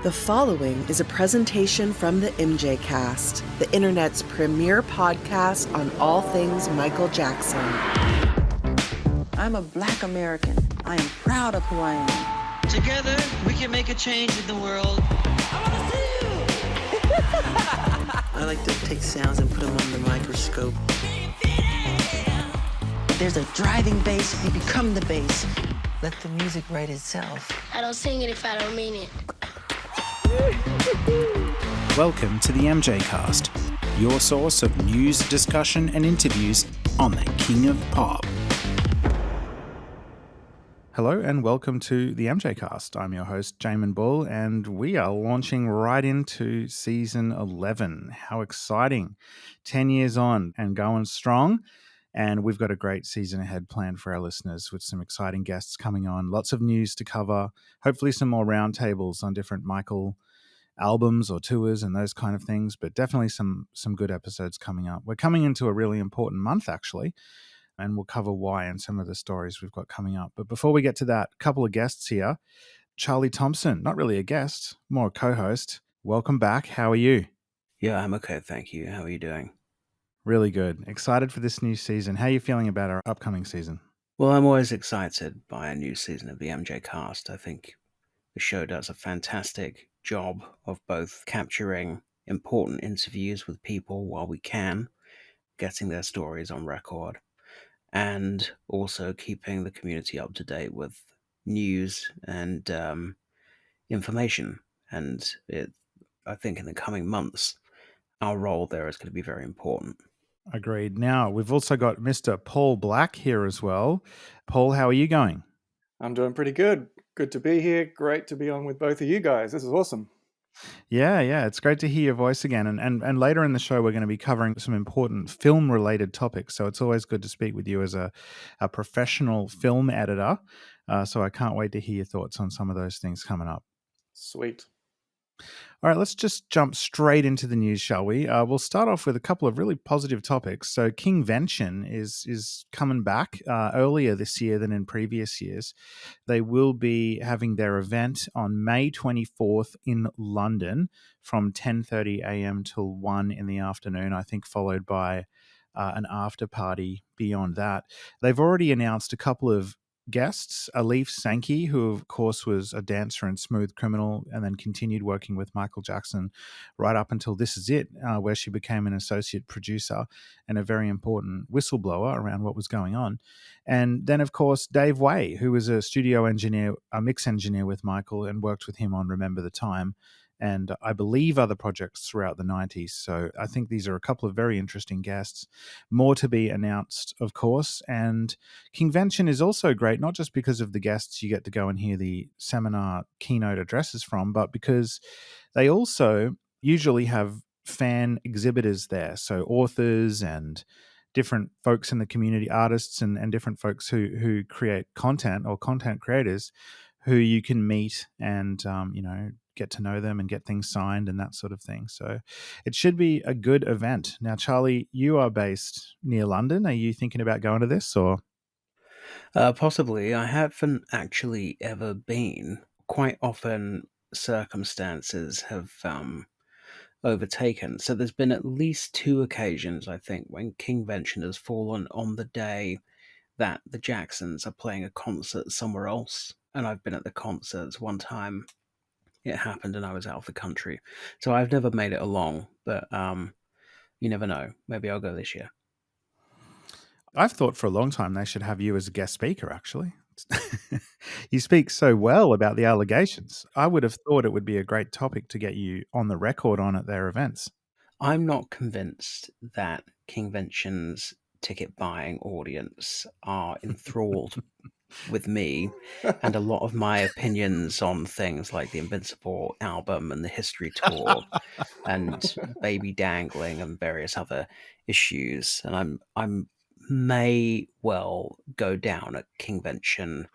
The following is a presentation from the MJCast, the internet's premier podcast on all things Michael Jackson. I'm a Black American. I am proud of who I am. Together, we can make a change in the world. I want to see you! I like to take sounds and put them under the microscope. There's a driving bass, you become the bass. Let the music write itself. I don't sing it if I don't mean it. Welcome to the MJCast, your source of news, discussion, and interviews on the King of Pop. Hello and welcome to the MJCast. I'm your host, Jamon Bull, and we are launching right into season 11. How exciting! 10 years on and going strong. And we've got a great season ahead planned for our listeners with some exciting guests coming on, lots of news to cover, hopefully some more roundtables on different Michael albums or tours and those kind of things, but definitely some good episodes coming up. We're coming into a really important month, actually, and we'll cover why and some of the stories we've got coming up. But before we get to that, a couple of guests here. Charlie Thomson, not really a guest, more a co-host. Welcome back. How are you? Yeah, I'm okay, thank you. How are you doing? Really good. Excited for this new season. How are you feeling about our upcoming season? Well, I'm always excited by a new season of the MJCast. I think the show does a fantastic job of both capturing important interviews with people while we can, getting their stories on record, and also keeping the community up to date with news and information. And I think in the coming months, our role there is going to be very important. Agreed. Now, we've also got Mr. Paul Black here as well. Paul, how are you going? I'm doing pretty good. Good to be here. Great to be on with both of you guys. This is awesome. Yeah. It's great to hear your voice again. And later in the show, we're going to be covering some important film-related topics. So it's always good to speak with you as a professional film editor. So I can't wait to hear your thoughts on some of those things coming up. Sweet. All right, let's just jump straight into the news, shall we? We'll start off with a couple of really positive topics. So Kingvention is coming back earlier this year than in previous years. They will be having their event on May 24th in London from 10:30 a.m. till 1 in the afternoon, I think, followed by an after party beyond that. They've already announced a couple of guests, Alif Sankey, who of course was a dancer in Smooth Criminal and then continued working with Michael Jackson right up until This Is It, where she became an associate producer and a very important whistleblower around what was going on. And then of course Dave Way, who was a studio engineer, a mix engineer with Michael and worked with him on Remember the Time and I believe other projects throughout the 90s. So I think these are a couple of very interesting guests. More to be announced, of course. And Kingvention is also great, not just because of the guests you get to go and hear the seminar keynote addresses from, but because they also usually have fan exhibitors there. So authors and different folks in the community, artists and different folks who create content or content creators who you can meet and, get to know them and get things signed and that sort of thing. So it should be a good event. Now, Charlie, you are based near London. Are you thinking about going to this or? Possibly. I haven't actually ever been. Quite often circumstances have overtaken. So there's been at least two occasions, I think, when Kingvention has fallen on the day that the Jacksons are playing a concert somewhere else. And I've been at the concerts one time. It happened and I was out of the country. So I've never made it along, but you never know. Maybe I'll go this year. I've thought for a long time they should have you as a guest speaker, actually. You speak so well about the allegations. I would have thought it would be a great topic to get you on the record on at their events. I'm not convinced that Kingvention's ticket buying audience are enthralled with me and a lot of my opinions on things like the Invincible album and the History Tour and Baby Dangling and various other issues. And I'm may well go down at Kingvention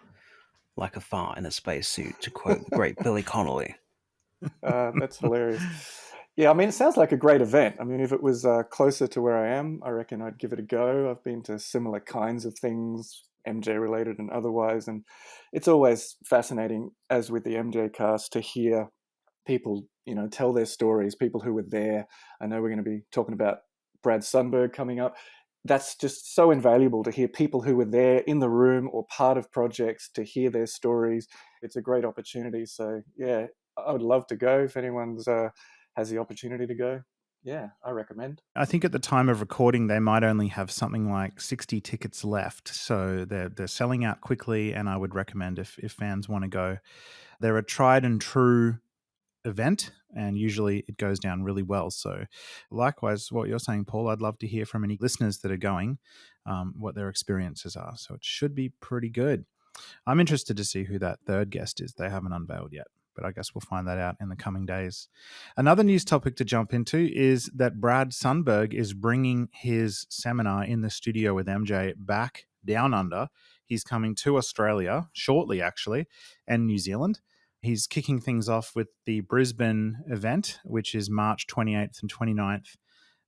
like a fart in a spacesuit, to quote the great Billy Connolly. That's hilarious. Yeah, I mean, it sounds like a great event. I mean, if it was closer to where I am, I reckon I'd give it a go. I've been to similar kinds of things, MJ related and otherwise, and it's always fascinating, as with the MJ cast, to hear people, tell their stories, people who were there. I know we're going to be talking about Brad Sundberg coming up. That's just so invaluable to hear people who were there in the room or part of projects, to hear their stories. It's a great opportunity. So yeah, I would love to go if anyone's has the opportunity to go. Yeah, I recommend. I think at the time of recording, they might only have something like 60 tickets left. So they're selling out quickly, and I would recommend if fans want to go. They're a tried and true event, and usually it goes down really well. So likewise, what you're saying, Paul, I'd love to hear from any listeners that are going, what their experiences are. So it should be pretty good. I'm interested to see who that third guest is. They haven't unveiled yet, but I guess we'll find that out in the coming days. Another news topic to jump into is that Brad Sundberg is bringing his seminar in the studio with MJ back down under. He's coming to Australia shortly, actually, and New Zealand. He's kicking things off with the Brisbane event, which is March 28th and 29th.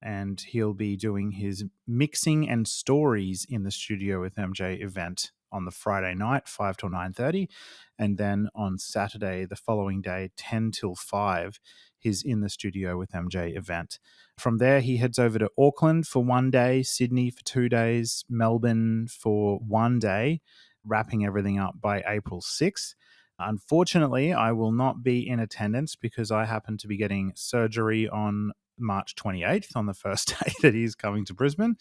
And he'll be doing his mixing and stories in the studio with MJ event on the Friday night, 5 till 9:30. And then on Saturday, the following day, 10 till 5, he's in the studio with MJ event. From there, he heads over to Auckland for 1 day, Sydney for 2 days, Melbourne for 1 day, wrapping everything up by April 6th. Unfortunately, I will not be in attendance because I happen to be getting surgery on March 28th, on the first day that he's coming to Brisbane,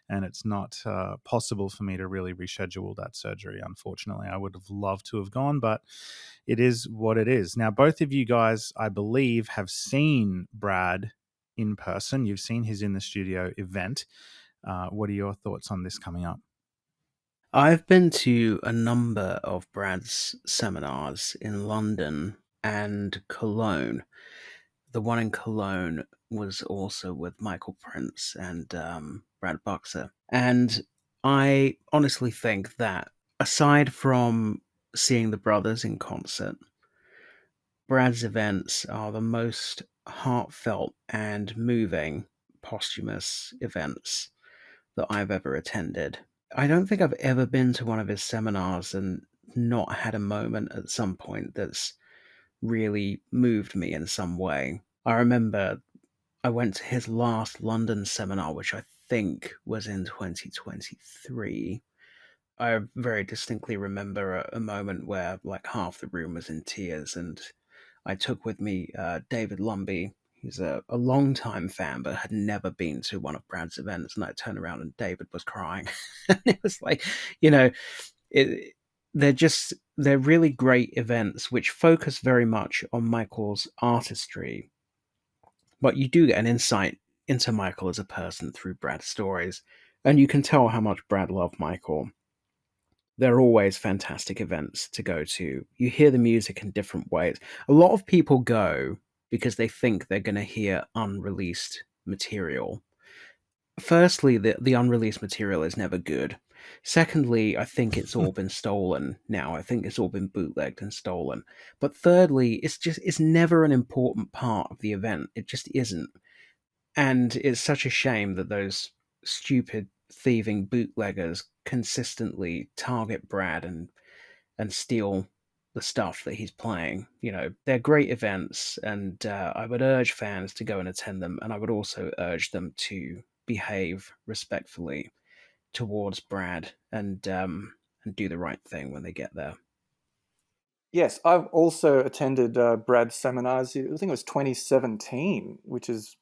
and it's not possible for me to really reschedule that surgery. Unfortunately, I would have loved to have gone, but it is what it is. Now, both of you guys, I believe, have seen Brad in person. You've seen his In the Studio event. What are your thoughts on this coming up? I've been to a number of Brad's seminars in London and Cologne. The one in Cologne was also with Michael Prince and Brad Buxer. And I honestly think that aside from seeing the brothers in concert, Brad's events are the most heartfelt and moving posthumous events that I've ever attended. I don't think I've ever been to one of his seminars and not had a moment at some point that's really moved me in some way. I remember I went to his last London seminar, which I think was in 2023. I very distinctly remember a moment where like half the room was in tears, and I took with me David Lumby. He's a long-time fan, but had never been to one of Brad's events. And I turned around and David was crying. And it was like, it, they're really great events which focus very much on Michael's artistry. But you do get an insight into Michael as a person through Brad's stories. And you can tell how much Brad loved Michael. They're always fantastic events to go to. You hear the music in different ways. A lot of people go because they think they're going to hear unreleased material. Firstly, the unreleased material is never good. Secondly, I think it's all been stolen now. I think it's all been bootlegged and stolen. But thirdly, it's never an important part of the event. It just isn't. And it's such a shame that those stupid thieving bootleggers consistently target Brad and steal the stuff that he's playing. They're great events, and I would urge fans to go and attend them, and I would also urge them to behave respectfully towards Brad and do the right thing when they get there. Yes, I've also attended Brad's seminars. I think it was 2017, which is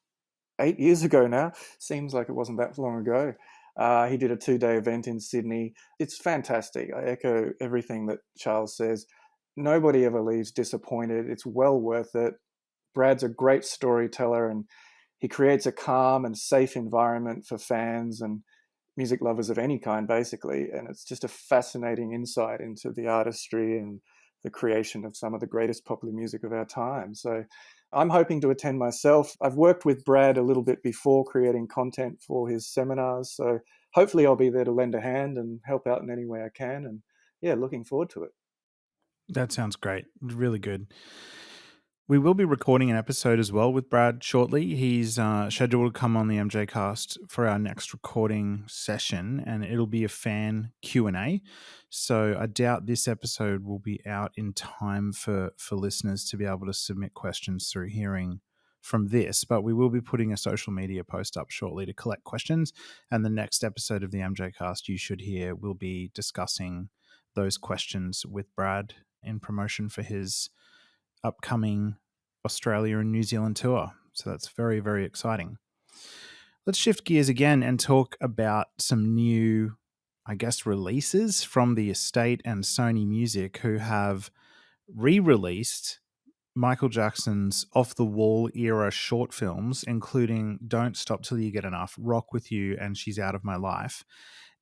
8 years ago now. Seems like it wasn't that long ago. He did a 2-day event in Sydney. It's fantastic. I echo everything that Charles says. Nobody ever leaves disappointed. It's well worth it. Brad's a great storyteller, and he creates a calm and safe environment for fans and music lovers of any kind, basically. And it's just a fascinating insight into the artistry and the creation of some of the greatest popular music of our time. So I'm hoping to attend myself. I've worked with Brad a little bit before creating content for his seminars. So hopefully I'll be there to lend a hand and help out in any way I can. And yeah, looking forward to it. That sounds great. Really good. We will be recording an episode as well with Brad shortly. He's scheduled to come on the MJCast for our next recording session, and it'll be a fan Q&A. So I doubt this episode will be out in time for listeners to be able to submit questions through hearing from this, but we will be putting a social media post up shortly to collect questions, and the next episode of the MJCast you should hear will be discussing those questions with Brad in promotion for his upcoming Australia and New Zealand tour. So that's very, very exciting. Let's shift gears again and talk about some new, I guess, releases from the estate and Sony Music, who have re-released Michael Jackson's off-the-wall era short films, including Don't Stop Till You Get Enough, Rock With You, and She's Out of My Life.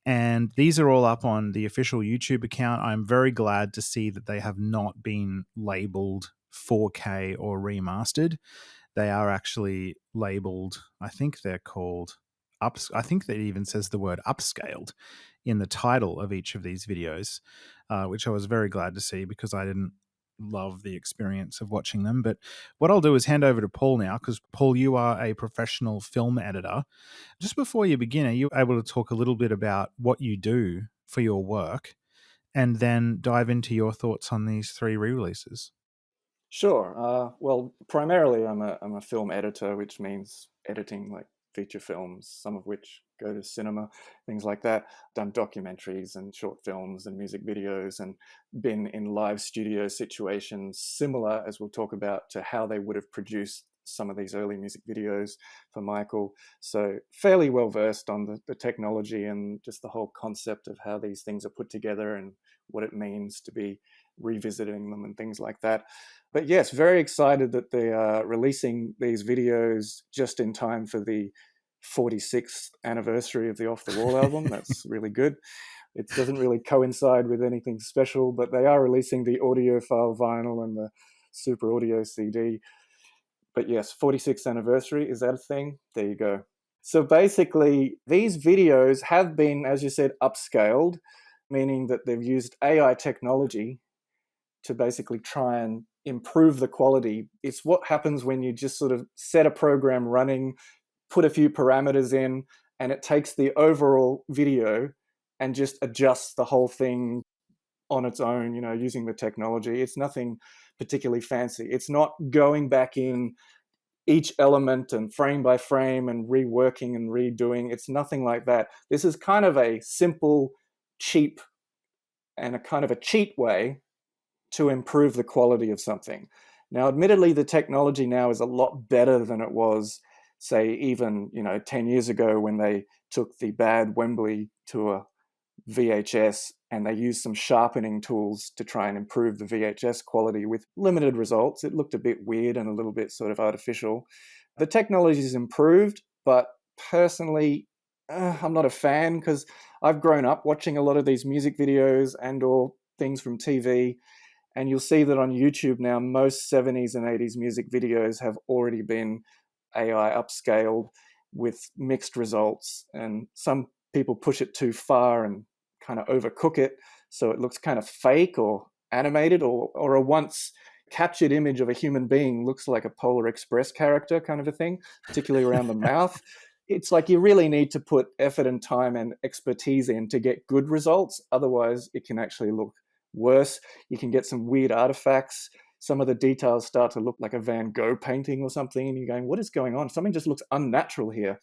And these are all up on the official YouTube account. I'm very glad to see that they have not been labeled 4K or remastered. They are actually labeled, I think they're called I think that even says the word upscaled in the title of each of these videos, which I was very glad to see because I didn't love the experience of watching them. But what I'll do is hand over to Paul now, because Paul, you are a professional film editor. Just before you begin, are you able to talk a little bit about what you do for your work and then dive into your thoughts on these three re-releases? Sure. Well, primarily I'm a film editor, which means editing like feature films, some of which go to cinema, things like that. Done documentaries and short films and music videos, and been in live studio situations similar, as we'll talk about, to how they would have produced some of these early music videos for Michael. So fairly well versed on the technology and just the whole concept of how these things are put together and what it means to be revisiting them and things like that. But yes, very excited that they are releasing these videos just in time for the 46th anniversary of the Off the Wall album. That's really good. It doesn't really coincide with anything special, but they are releasing the audiophile vinyl and the super audio CD. But yes, 46th anniversary, is that a thing? There you go. So basically, these videos have been, as you said, upscaled, meaning that they've used AI technology to basically try and improve the quality. It's what happens when you just sort of set a program running, put a few parameters in, and it takes the overall video and just adjusts the whole thing on its own, using the technology. It's nothing particularly fancy. It's not going back in each element and frame by frame and reworking and redoing. It's nothing like that. This is kind of a simple, cheap, and a kind of a cheat way to improve the quality of something. Now, admittedly, the technology now is a lot better than it was, say, even 10 years ago when they took the bad Wembley tour VHS and they used some sharpening tools to try and improve the VHS quality with limited results. It looked a bit weird and a little bit sort of artificial. The technology is improved, but personally, I'm not a fan because I've grown up watching a lot of these music videos and or things from TV. And you'll see that on YouTube now, most 70s and 80s music videos have already been AI upscaled with mixed results. And some people push it too far and kind of overcook it, so it looks kind of fake or animated, or a once captured image of a human being looks like a Polar Express character kind of a thing, particularly around the mouth. It's like you really need to put effort and time and expertise in to get good results. Otherwise, it can actually look worse. You can get some weird artifacts. Some of the details start to look like a Van Gogh painting or something, and you're going, what is going on? Something just looks unnatural here.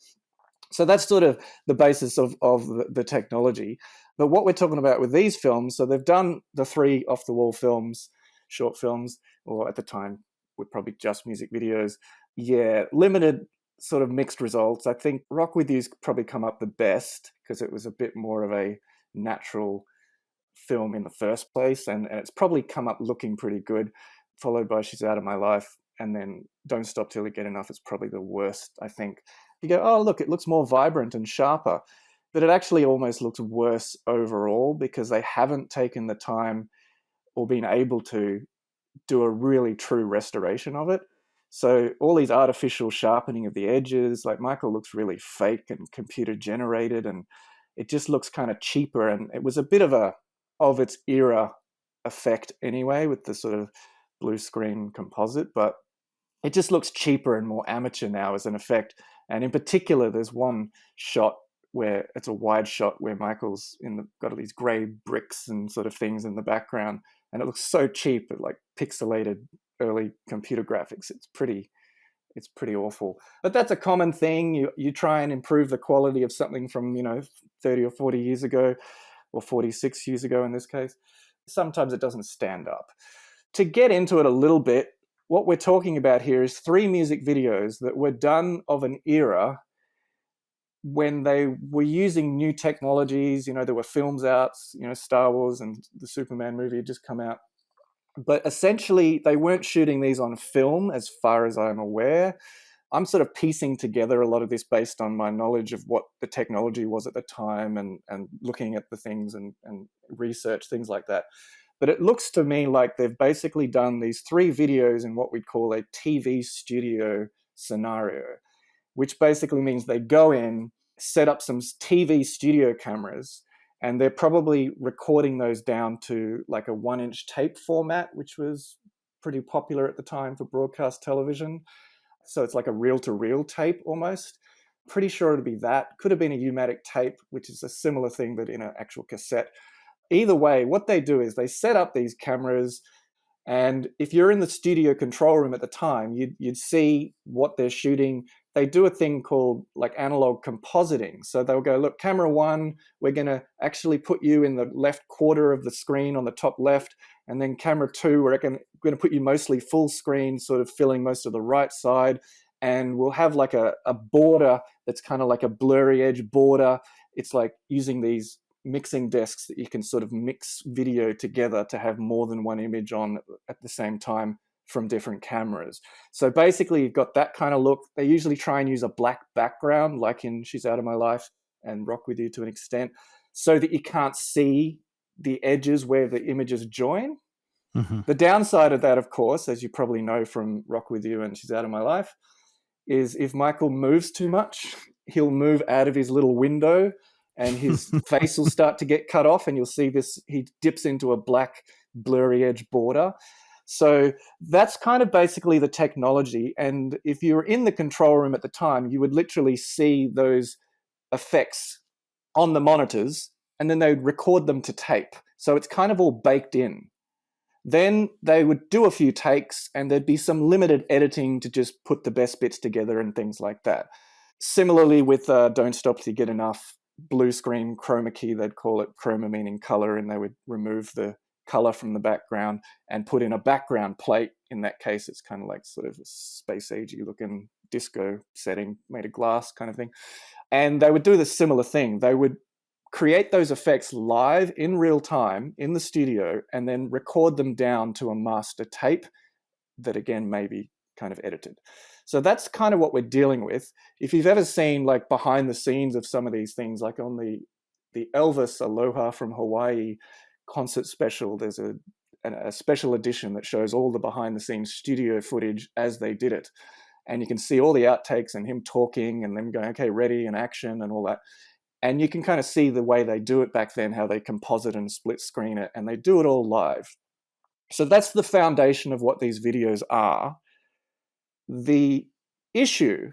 So that's sort of the basis of the technology. But what we're talking about with these films, so they've done the 3 off-the-wall films, short films, or at the time were probably just music videos. Yeah, limited sort of mixed results. I think Rock With You's probably come up the best because it was a bit more of a natural film in the first place, and it's probably come up looking pretty good, followed by She's Out of My Life, and then Don't Stop Till You Get Enough is probably the worst, I think. You go, oh, look, it looks more vibrant and sharper, but it actually almost looks worse overall because they haven't taken the time or been able to do a really true restoration of it. So all these artificial sharpening of the edges, like Michael looks really fake and computer generated, and it just looks kind of cheaper. And it was a bit of its era effect anyway with the sort of blue screen composite, but it just looks cheaper and more amateur now as an effect. And in particular, there's one shot where it's a wide shot where Michael's got all these grey bricks and sort of things in the background, and it looks so cheap, like pixelated early computer graphics. It's pretty awful. But that's a common thing. You try and improve the quality of something from 30 or 40 years ago, or 46 years ago in this case. Sometimes it doesn't stand up. To get into it a little bit, what we're talking about here is 3 music videos that were done of an era when they were using new technologies. There were films out, Star Wars and the Superman movie had just come out. But essentially, they weren't shooting these on film, as far as I'm aware. I'm sort of piecing together a lot of this based on my knowledge of what the technology was at the time and looking at the things and research, things like that. But it looks to me like they've basically done these 3 videos in what we'd call a TV studio scenario, which basically means they go in, set up some TV studio cameras, and they're probably recording those down to like a 1-inch tape format, which was pretty popular at the time for broadcast television. So it's like a reel-to-reel tape almost. Pretty sure it'd be that. Could have been a U-matic tape, which is a similar thing, but in an actual cassette. Either way, what they do is they set up these cameras, and if you're in the studio control room at the time, you'd see what they're shooting. They do a thing called like analog compositing. So they'll go, look, camera 1, we're going to actually put you in the left quarter of the screen on the top left. And then camera 2, we're going to put you mostly full screen, sort of filling most of the right side. And we'll have like a border that's kind of like a blurry edge border. It's like using these mixing desks that you can sort of mix video together to have more than one image on at the same time from different cameras. So basically you've got that kind of look. They usually try and use a black background, like in She's Out of My Life and Rock With You to an extent, so that you can't see the edges where the images join. Mm-hmm. The downside of that, of course, as you probably know from Rock With You and She's Out of My Life, is if Michael moves too much, he'll move out of his little window and his face will start to get cut off, and you'll see this, he dips into a black blurry edge border. So that's kind of basically the technology. And if you were in the control room at the time, you would literally see those effects on the monitors, and then they'd record them to tape. So it's kind of all baked in. Then they would do a few takes, and there'd be some limited editing to just put the best bits together and things like that. Similarly with Don't Stop Till You Get Enough, blue screen chroma key, they'd call it, chroma meaning color, and they would remove the color from the background and put in a background plate. In that case, it's kind of like sort of a space agey looking disco setting made of glass kind of thing. And they would do the similar thing. They would create those effects live in real time in the studio and then record them down to a master tape that again may be kind of edited. So that's kind of what we're dealing with. If you've ever seen like behind the scenes of some of these things, like on the Elvis Aloha from Hawaii concert special, there's a special edition that shows all the behind the scenes studio footage as they did it. And you can see all the outtakes and him talking and them going, okay, ready and action and all that. And you can kind of see the way they do it back then, how they composite and split screen it, and they do it all live. So that's the foundation of what these videos are. The issue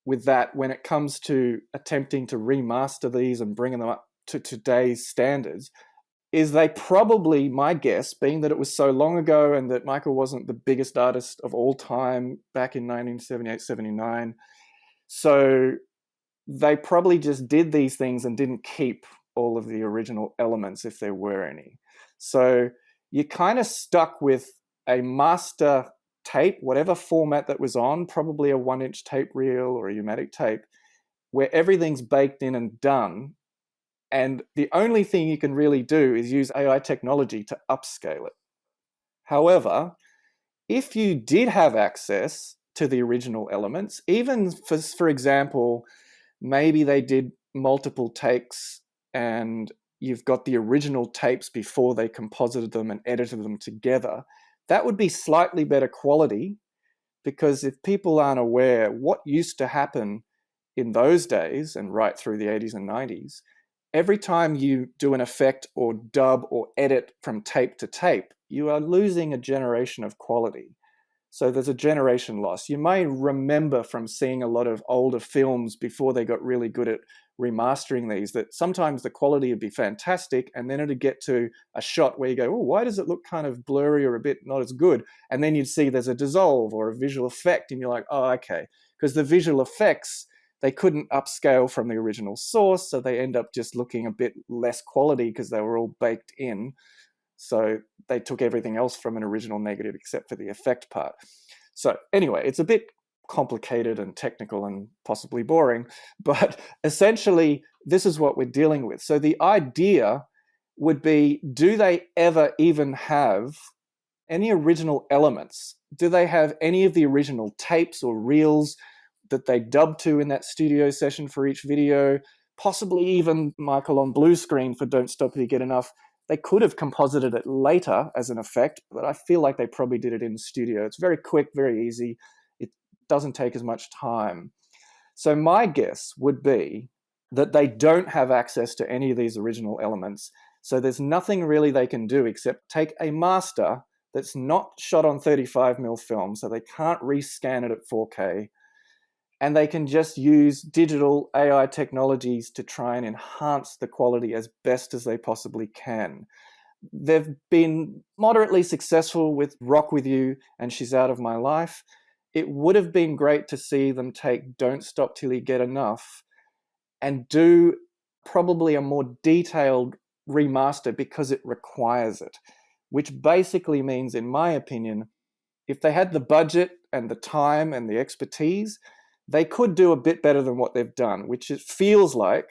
with that when it comes to attempting to remaster these and bringing them up to today's standards is they probably, my guess, being that it was so long ago and that Michael wasn't the biggest artist of all time back in 1978, 79, so they probably just did these things and didn't keep all of the original elements if there were any. So you're kind of stuck with a master tape, whatever format that was on, probably a 1-inch tape reel or a U-matic tape, where everything's baked in and done. And the only thing you can really do is use AI technology to upscale it. However, if you did have access to the original elements, even for example, maybe they did multiple takes and you've got the original tapes before they composited them and edited them together, that would be slightly better quality, because if people aren't aware what used to happen in those days and right through the 80s and 90s, every time you do an effect or dub or edit from tape to tape, you are losing a generation of quality. So there's a generation loss. You may remember from seeing a lot of older films before they got really good at remastering these, that sometimes the quality would be fantastic, and then it'd get to a shot where you go, oh, why does it look kind of blurry or a bit not as good? And then you'd see there's a dissolve or a visual effect, and you're like, oh, okay. Because the visual effects, they couldn't upscale from the original source, so they end up just looking a bit less quality because they were all baked in. So they took everything else from an original negative except for the effect part. So anyway, it's a bit complicated and technical and possibly boring, but essentially this is what we're dealing with. So the idea would be, do they ever even have any original elements? Do they have any of the original tapes or reels that they dubbed to in that studio session for each video? Possibly even Michael on blue screen for Don't Stop Till You Get Enough. They could have composited it later as an effect, but I feel like they probably did it in the studio. It's very quick, very easy. It doesn't take as much time. So my guess would be that they don't have access to any of these original elements. So there's nothing really they can do except take a master that's not shot on 35mm film, so they can't rescan it at 4K, and they can just use digital AI technologies to try and enhance the quality as best as they possibly can. They've been moderately successful with Rock With You and She's Out of My Life. It would have been great to see them take Don't Stop Till You Get Enough and do probably a more detailed remaster because it requires it, which basically means, in my opinion, if they had the budget and the time and the expertise, they could do a bit better than what they've done, which it feels like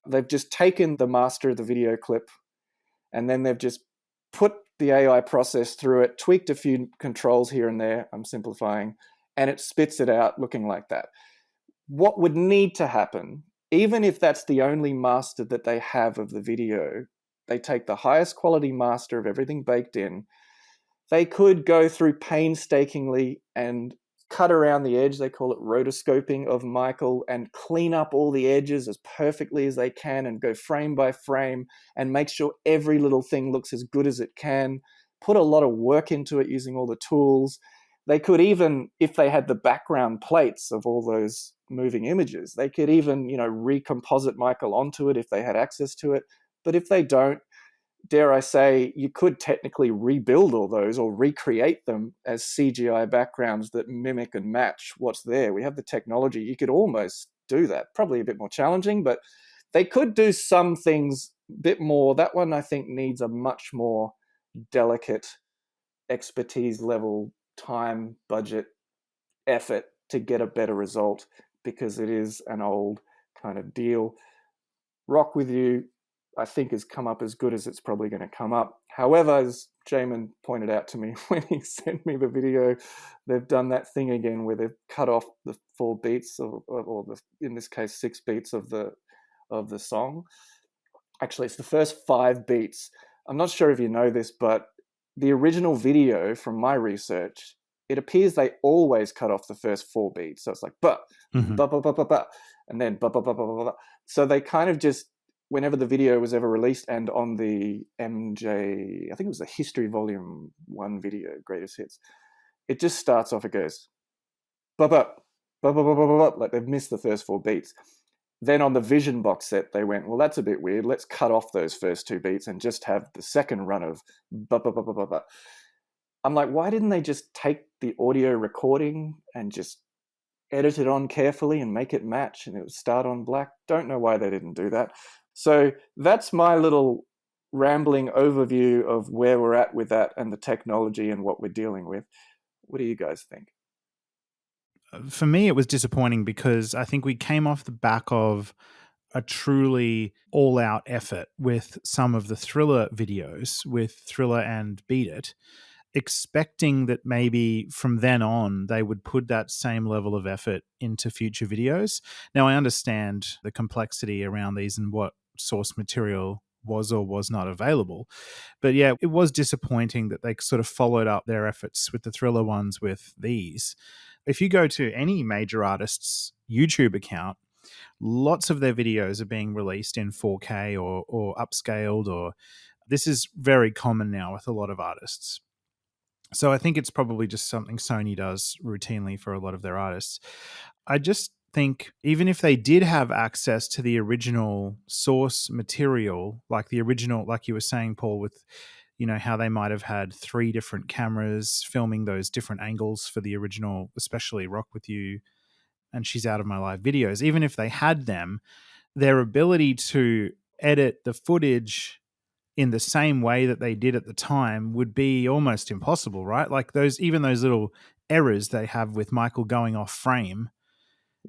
they've just taken the master of the video clip and then they've just put the AI process through it, tweaked a few controls here and there, I'm simplifying, and it spits it out looking like that. What would need to happen, even if that's the only master that they have of the video, they take the highest quality master of everything baked in, they could go through painstakingly and cut around the edge, they call it rotoscoping, of Michael, and clean up all the edges as perfectly as they can and go frame by frame and make sure every little thing looks as good as it can, put a lot of work into it using all the tools. They could even, if they had the background plates of all those moving images, they could even, recomposite Michael onto it if they had access to it. But if they don't, dare I say, you could technically rebuild all those or recreate them as CGI backgrounds that mimic and match what's there. We have the technology. You could almost do that. Probably a bit more challenging, but they could do some things a bit more. That one, I think, needs a much more delicate expertise level, time, budget, effort to get a better result because it is an old kind of deal. Rock With You, I think, has come up as good as it's probably going to come up. However, as Jamon pointed out to me when he sent me the video, they've done that thing again where they've cut off the 4 beats or in this case 6 beats of the song. Actually, it's the first 5 beats. I'm not sure if you know this, but the original video, from my research, it appears they always cut off the first 4 beats. So it's like ba ba ba ba ba ba, and then ba ba ba ba ba ba. So they kind of just, whenever the video was ever released, and on the MJ, I think it was the History Volume 1 video, Greatest Hits, it just starts off, it goes, ba ba ba ba ba ba ba, like they've missed the first 4 beats. Then on the Vision box set, they went, well, that's a bit weird. Let's cut off those first 2 beats and just have the second run of ba ba ba ba ba ba. I'm like, why didn't they just take the audio recording and just edit it on carefully and make it match and it would start on black? Don't know why they didn't do that. So that's my little rambling overview of where we're at with that and the technology and what we're dealing with. What do you guys think? For me, it was disappointing because I think we came off the back of a truly all-out effort with some of the Thriller videos, with Thriller and Beat It, expecting that maybe from then on they would put that same level of effort into future videos. Now, I understand the complexity around these and what source material was or was not available. But yeah, it was disappointing that they sort of followed up their efforts with the Thriller ones with these. If you go to any major artist's YouTube account, lots of their videos are being released in 4K or upscaled, or this is very common now with a lot of artists. So I think it's probably just something Sony does routinely for a lot of their artists. I just think even if they did have access to the original source material, like the original, like you were saying, Paul, with how they might have had 3 different cameras filming those different angles for the original, especially Rock With You and She's Out of My Life videos. Even if they had them, their ability to edit the footage in the same way that they did at the time would be almost impossible, right? Like those little errors they have with Michael going off frame.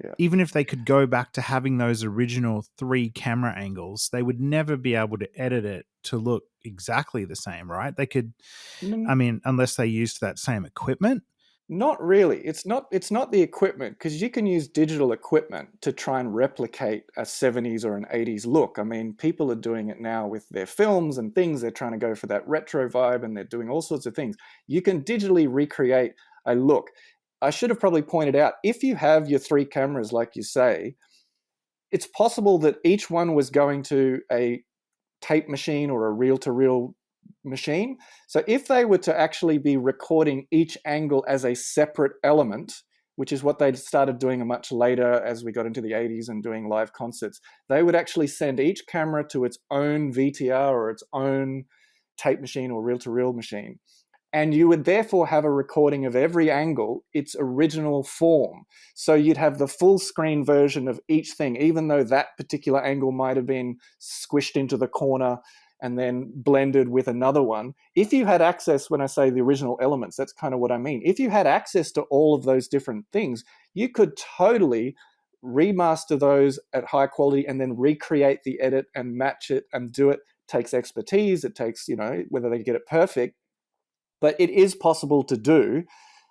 Yeah. Even if they could go back to having those original 3 camera angles, they would never be able to edit it to look exactly the same, right? They could, unless they used that same equipment. Not really. It's not the equipment, because you can use digital equipment to try and replicate a 70s or an 80s look. I mean, people are doing it now with their films and things. They're trying to go for that retro vibe, and they're doing all sorts of things. You can digitally recreate a look. I should have probably pointed out, if you have your 3 cameras, like you say, it's possible that each one was going to a tape machine or a reel-to-reel machine. So if they were to actually be recording each angle as a separate element, which is what they started doing much later as we got into the 80s and doing live concerts, they would actually send each camera to its own VTR or its own tape machine or reel-to-reel machine. And you would therefore have a recording of every angle, its original form. So you'd have the full screen version of each thing, even though that particular angle might have been squished into the corner and then blended with another one. If you had access, when I say the original elements, that's kind of what I mean. If you had access to all of those different things, you could totally remaster those at high quality and then recreate the edit and match it and do it. It takes expertise. It takes, whether they get it perfect. But it is possible to do.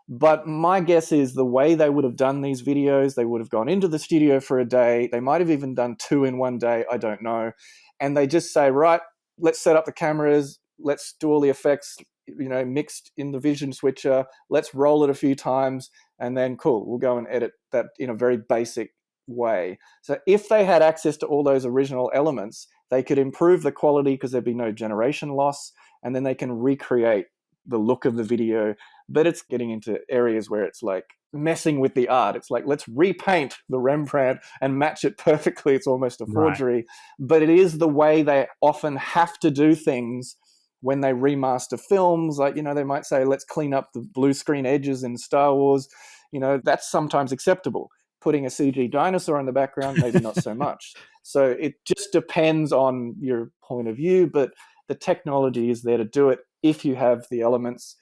But my guess is the way they would have done these videos, they would have gone into the studio for a day. They might have even done 2 in one day. I don't know. And they just say, right, let's set up the cameras. Let's do all the effects, mixed in the vision switcher. Let's roll it a few times. And then, cool, we'll go and edit that in a very basic way. So if they had access to all those original elements, they could improve the quality because there'd be no generation loss. And then they can recreate the look of the video. But it's getting into areas where it's like messing with the art. It's like, let's repaint the Rembrandt and match it perfectly. It's almost a forgery. Right. But it is the way they often have to do things when they remaster films. Like, they might say, let's clean up the blue screen edges in Star Wars. That's sometimes acceptable. Putting a CG dinosaur in the background, maybe not so much. So it just depends on your point of view, but the technology is there to do it if you have the elements.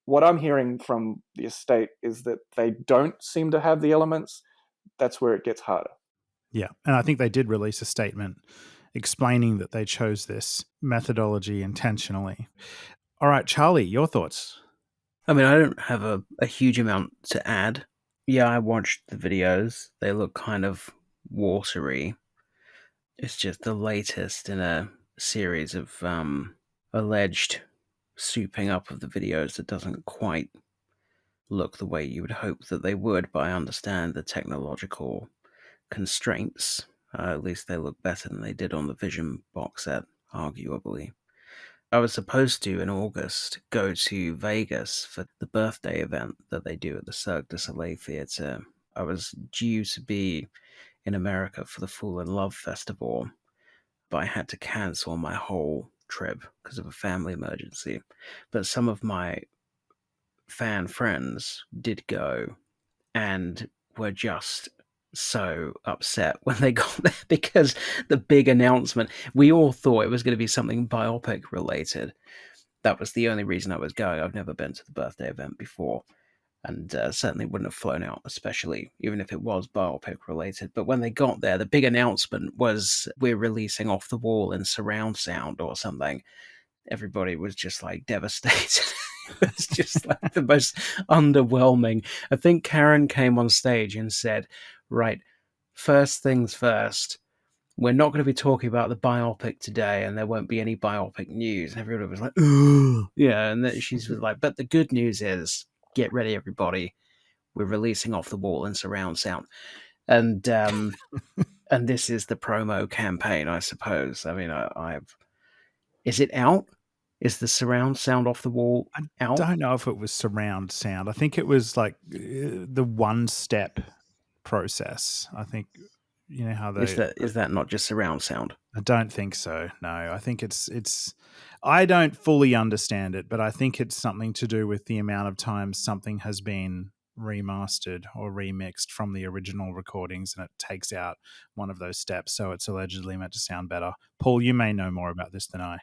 What I'm hearing from the estate is that they don't seem to have the elements. That's where it gets harder. Yeah, and I think they did release a statement explaining that they chose this methodology intentionally. All right, Charlie, your thoughts? I mean, I don't have a huge amount to add. Yeah, I watched the videos. They look kind of watery. It's just the latest in a series of alleged souping up of the videos that doesn't quite look the way you would hope that they would, but I understand the technological constraints. At least they look better than they did on the Vision box set, arguably. I was supposed to, in August, go to Vegas for the birthday event that they do at the Cirque du Soleil Theatre. I was due to be in America for the Fall in Love Festival, but I had to cancel my whole trip because of a family emergency. But some of my fan friends did go and were just so upset when they got there because the big announcement, we all thought it was going to be something biopic related. That was the only reason I was going. I've never been to the birthday event before, and certainly wouldn't have flown out, especially even if it was biopic related. But when they got there, the big announcement was we're releasing Off the Wall in surround sound or something. Everybody was just like devastated. It's just like the most underwhelming. I think Karen came on stage and said, right, first things first, we're not going to be talking about the biopic today, and there won't be any biopic news. And everybody was like, ugh. Yeah, and then she's like, but the good news is, get ready, everybody. We're releasing Off the Wall in surround sound. And and this is the promo campaign, I suppose. I mean, Is it out? Is the surround sound off the wall out? Don't know if it was surround sound. I think it was like the one-step process. I think you know how they. Is that not just surround sound? I don't think so. No, I think it's. I don't fully understand it, but I think it's something to do with the amount of times something has been remastered or remixed from the original recordings, and it takes out one of those steps. So it's allegedly meant to sound better. Paul, you may know more about this than I.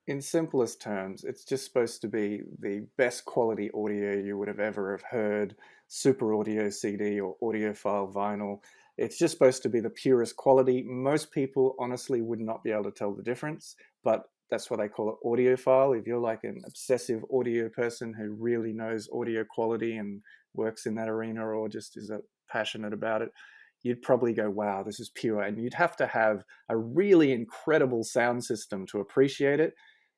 In simplest terms, it's just supposed to be the best quality audio you would have ever have heard, super audio CD or audiophile vinyl. It's just supposed to be the purest quality. Most people honestly would not be able to tell the difference, but that's what they call it, audiophile. If you're like an obsessive audio person who really knows audio quality and works in that arena or just is passionate about it, you'd probably go, wow, this is pure. And you'd have to have a really incredible sound system to appreciate it.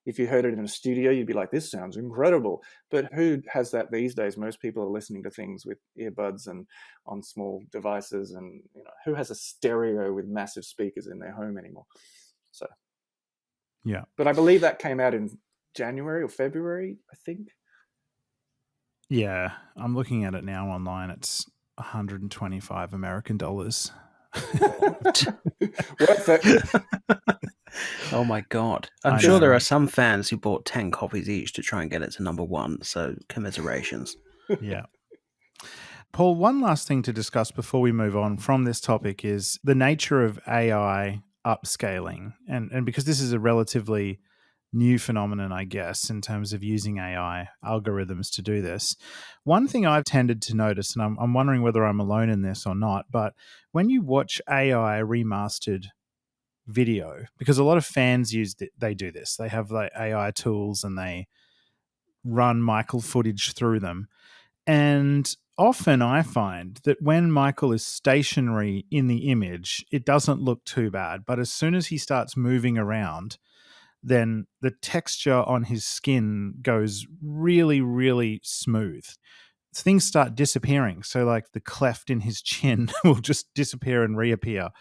If you heard it in a studio, you'd be like, this sounds incredible. But who has that these days? Most people are listening to things with earbuds and on small devices. And who has a stereo with massive speakers in their home anymore? So, yeah. But I believe that came out in January or February, I think. Yeah, I'm looking at it now online. It's $125 American. Worth it. Oh my God. I'm sure there are some fans who bought 10 copies each to try and get it to number one. So commiserations. Yeah. Paul, one last thing to discuss before we move on from this topic is the nature of AI upscaling. And because this is a relatively new phenomenon, I guess, in terms of using AI algorithms to do this. One thing I've tended to notice, and I'm wondering whether I'm alone in this or not, but when you watch AI remastered video, because a lot of fans they do this. They have like AI tools and they run Michael footage through them. And often I find that when Michael is stationary in the image, it doesn't look too bad. But as soon as he starts moving around, then the texture on his skin goes really, really smooth. Things start disappearing. So like the cleft in his chin will just disappear and reappear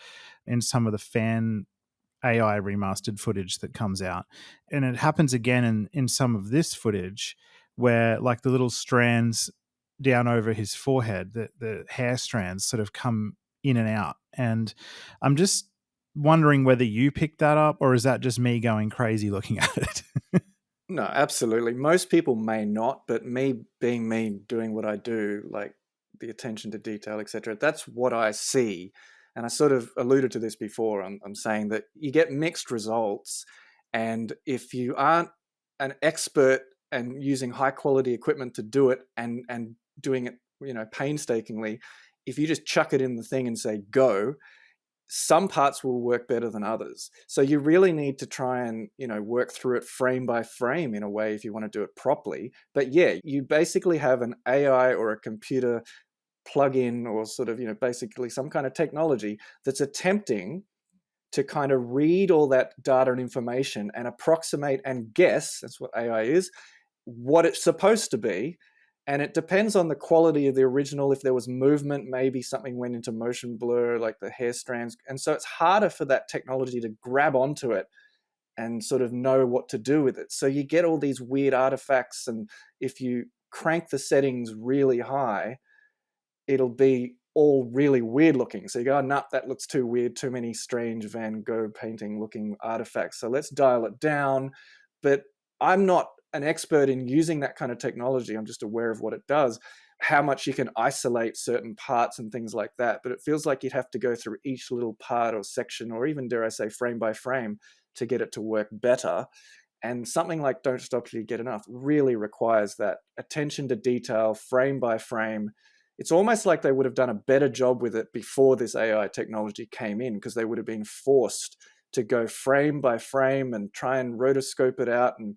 in some of the fan AI remastered footage that comes out. And it happens again in some of this footage where like the little strands down over his forehead, the hair strands sort of come in and out. And I'm just wondering whether you picked that up or is that just me going crazy looking at it? No, absolutely. Most people may not, but me being me, doing what I do, like the attention to detail, etc., that's what I see. And I sort of alluded to this before. I'm saying that you get mixed results. And if you aren't an expert and using high quality equipment to do it and doing it, painstakingly, if you just chuck it in the thing and say, go, some parts will work better than others. So you really need to try and, work through it frame by frame in a way if you want to do it properly. But yeah, you basically have an AI or a computer plug-in or sort of, basically some kind of technology that's attempting to kind of read all that data and information and approximate and guess, that's what AI is, what it's supposed to be. And it depends on the quality of the original. If there was movement, maybe something went into motion blur, like the hair strands. And so it's harder for that technology to grab onto it and sort of know what to do with it. So you get all these weird artifacts. And if you crank the settings really high, it'll be all really weird looking. So you go, nah, that looks too weird, too many strange Van Gogh painting looking artifacts. So let's dial it down. But I'm not an expert in using that kind of technology. I'm just aware of what it does, how much you can isolate certain parts and things like that. But it feels like you'd have to go through each little part or section, or even, dare I say, frame by frame to get it to work better. And something like Don't Stop Till You Get Enough really requires that attention to detail, frame by frame. It's almost like they would have done a better job with it before this AI technology came in, because they would have been forced to go frame by frame and try and rotoscope it out and,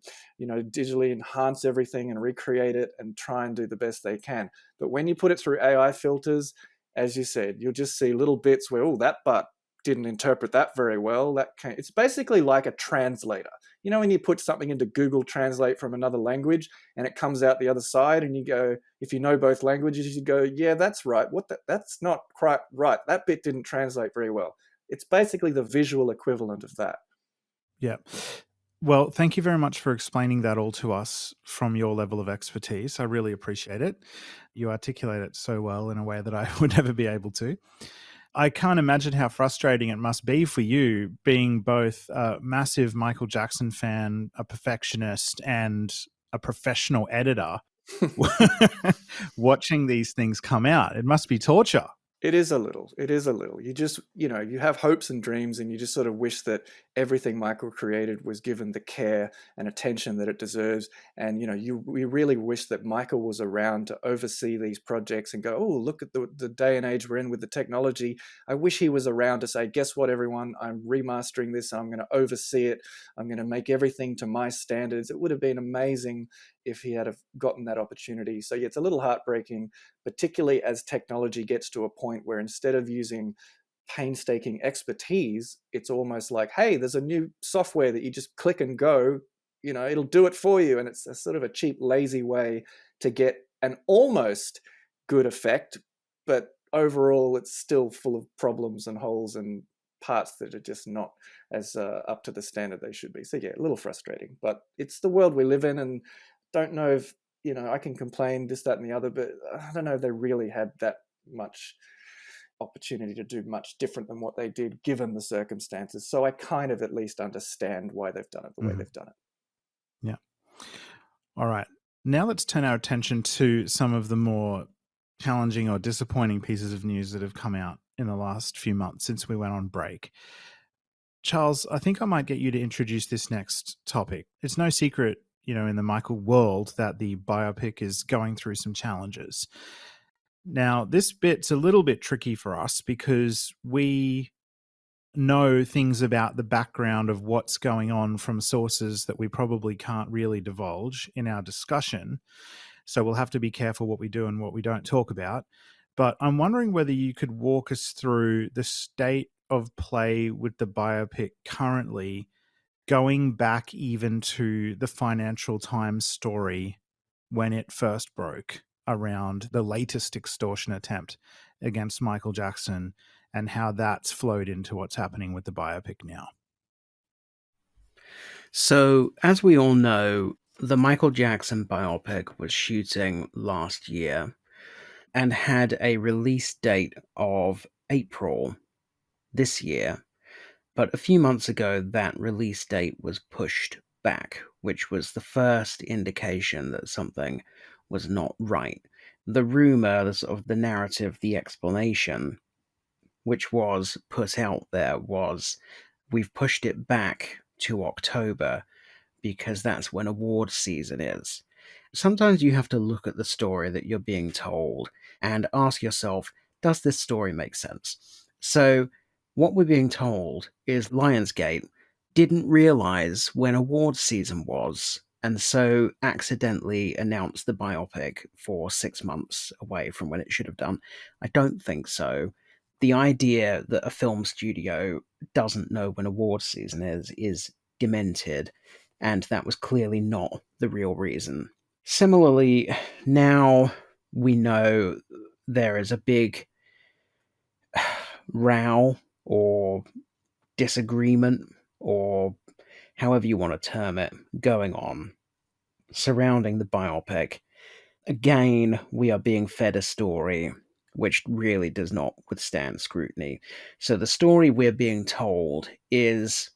digitally enhance everything and recreate it and try and do the best they can. But when you put it through AI filters, as you said, you'll just see little bits where, that part didn't interpret that very well. It's basically like a translator. When you put something into Google Translate from another language and it comes out the other side and you go, if you know both languages, you go, yeah, that's right. That's not quite right. That bit didn't translate very well. It's basically the visual equivalent of that. Yeah. Well, thank you very much for explaining that all to us from your level of expertise. I really appreciate it. You articulate it so well in a way that I would never be able to. I can't imagine how frustrating it must be for you being both a massive Michael Jackson fan, a perfectionist, and a professional editor watching these things come out. It must be torture. It is a little. It is a little. You just, you have hopes and dreams, and you just sort of wish that everything Michael created was given the care and attention that it deserves. And, we really wish that Michael was around to oversee these projects and go, oh, look at the day and age we're in with the technology. I wish he was around to say, guess what, everyone? I'm remastering this. I'm going to oversee it. I'm going to make everything to my standards. It would have been amazing if he had have gotten that opportunity. So yeah, it's a little heartbreaking, particularly as technology gets to a point where instead of using painstaking expertise, it's almost like, hey, there's a new software that you just click and go, it'll do it for you. And it's a sort of a cheap, lazy way to get an almost good effect, but overall it's still full of problems and holes and parts that are just not as up to the standard they should be. So yeah, a little frustrating, but it's the world we live in, and don't know if, I can complain this, that, and the other, but I don't know if they really had that much opportunity to do much different than what they did given the circumstances. So I kind of at least understand why they've done it the way they've done it. Yeah. All right. Now let's turn our attention to some of the more challenging or disappointing pieces of news that have come out in the last few months since we went on break. Charles, I think I might get you to introduce this next topic. It's no secret, in the Michael world that the biopic is going through some challenges. Now, this bit's a little bit tricky for us because we know things about the background of what's going on from sources that we probably can't really divulge in our discussion. So we'll have to be careful what we do and what we don't talk about. But I'm wondering whether you could walk us through the state of play with the biopic currently, going back even to the Financial Times story when it first broke around the latest extortion attempt against Michael Jackson, and how that's flowed into what's happening with the biopic now. So, as we all know, the Michael Jackson biopic was shooting last year and had a release date of April this year. But a few months ago, that release date was pushed back, which was the first indication that something was not right. The rumor, the sort of the narrative, the explanation, which was put out there, was we've pushed it back to October because that's when award season is. Sometimes you have to look at the story that you're being told and ask yourself, does this story make sense? So what we're being told is Lionsgate didn't realize when award season was, and so accidentally announced the biopic for 6 months away from when it should have done. I don't think so. The idea that a film studio doesn't know when award season is demented, and that was clearly not the real reason. Similarly, now we know there is a big row or disagreement, or however you want to term it, going on surrounding the biopic. Again, we are being fed a story which really does not withstand scrutiny. So the story we're being told is,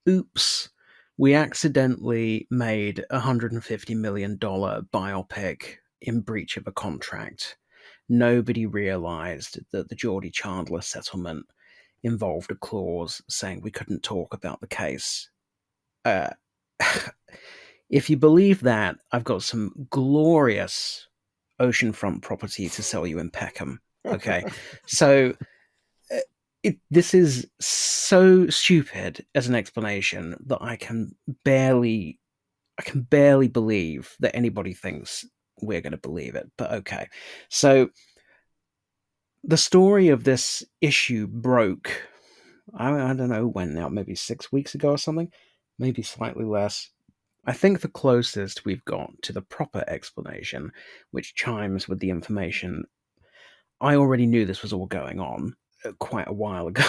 oops, we accidentally made a $150 million biopic in breach of a contract. Nobody realized that the Geordie Chandler settlement involved a clause saying we couldn't talk about the case. If you believe that, I've got some glorious oceanfront property to sell you in Peckham. Okay, so this is so stupid as an explanation that I can barely believe that anybody thinks we're going to believe it. But okay, so the story of this issue broke, I don't know when now, maybe 6 weeks ago or something, maybe slightly less. I think the closest we've got to the proper explanation, which chimes with the information, I already knew this was all going on quite a while ago.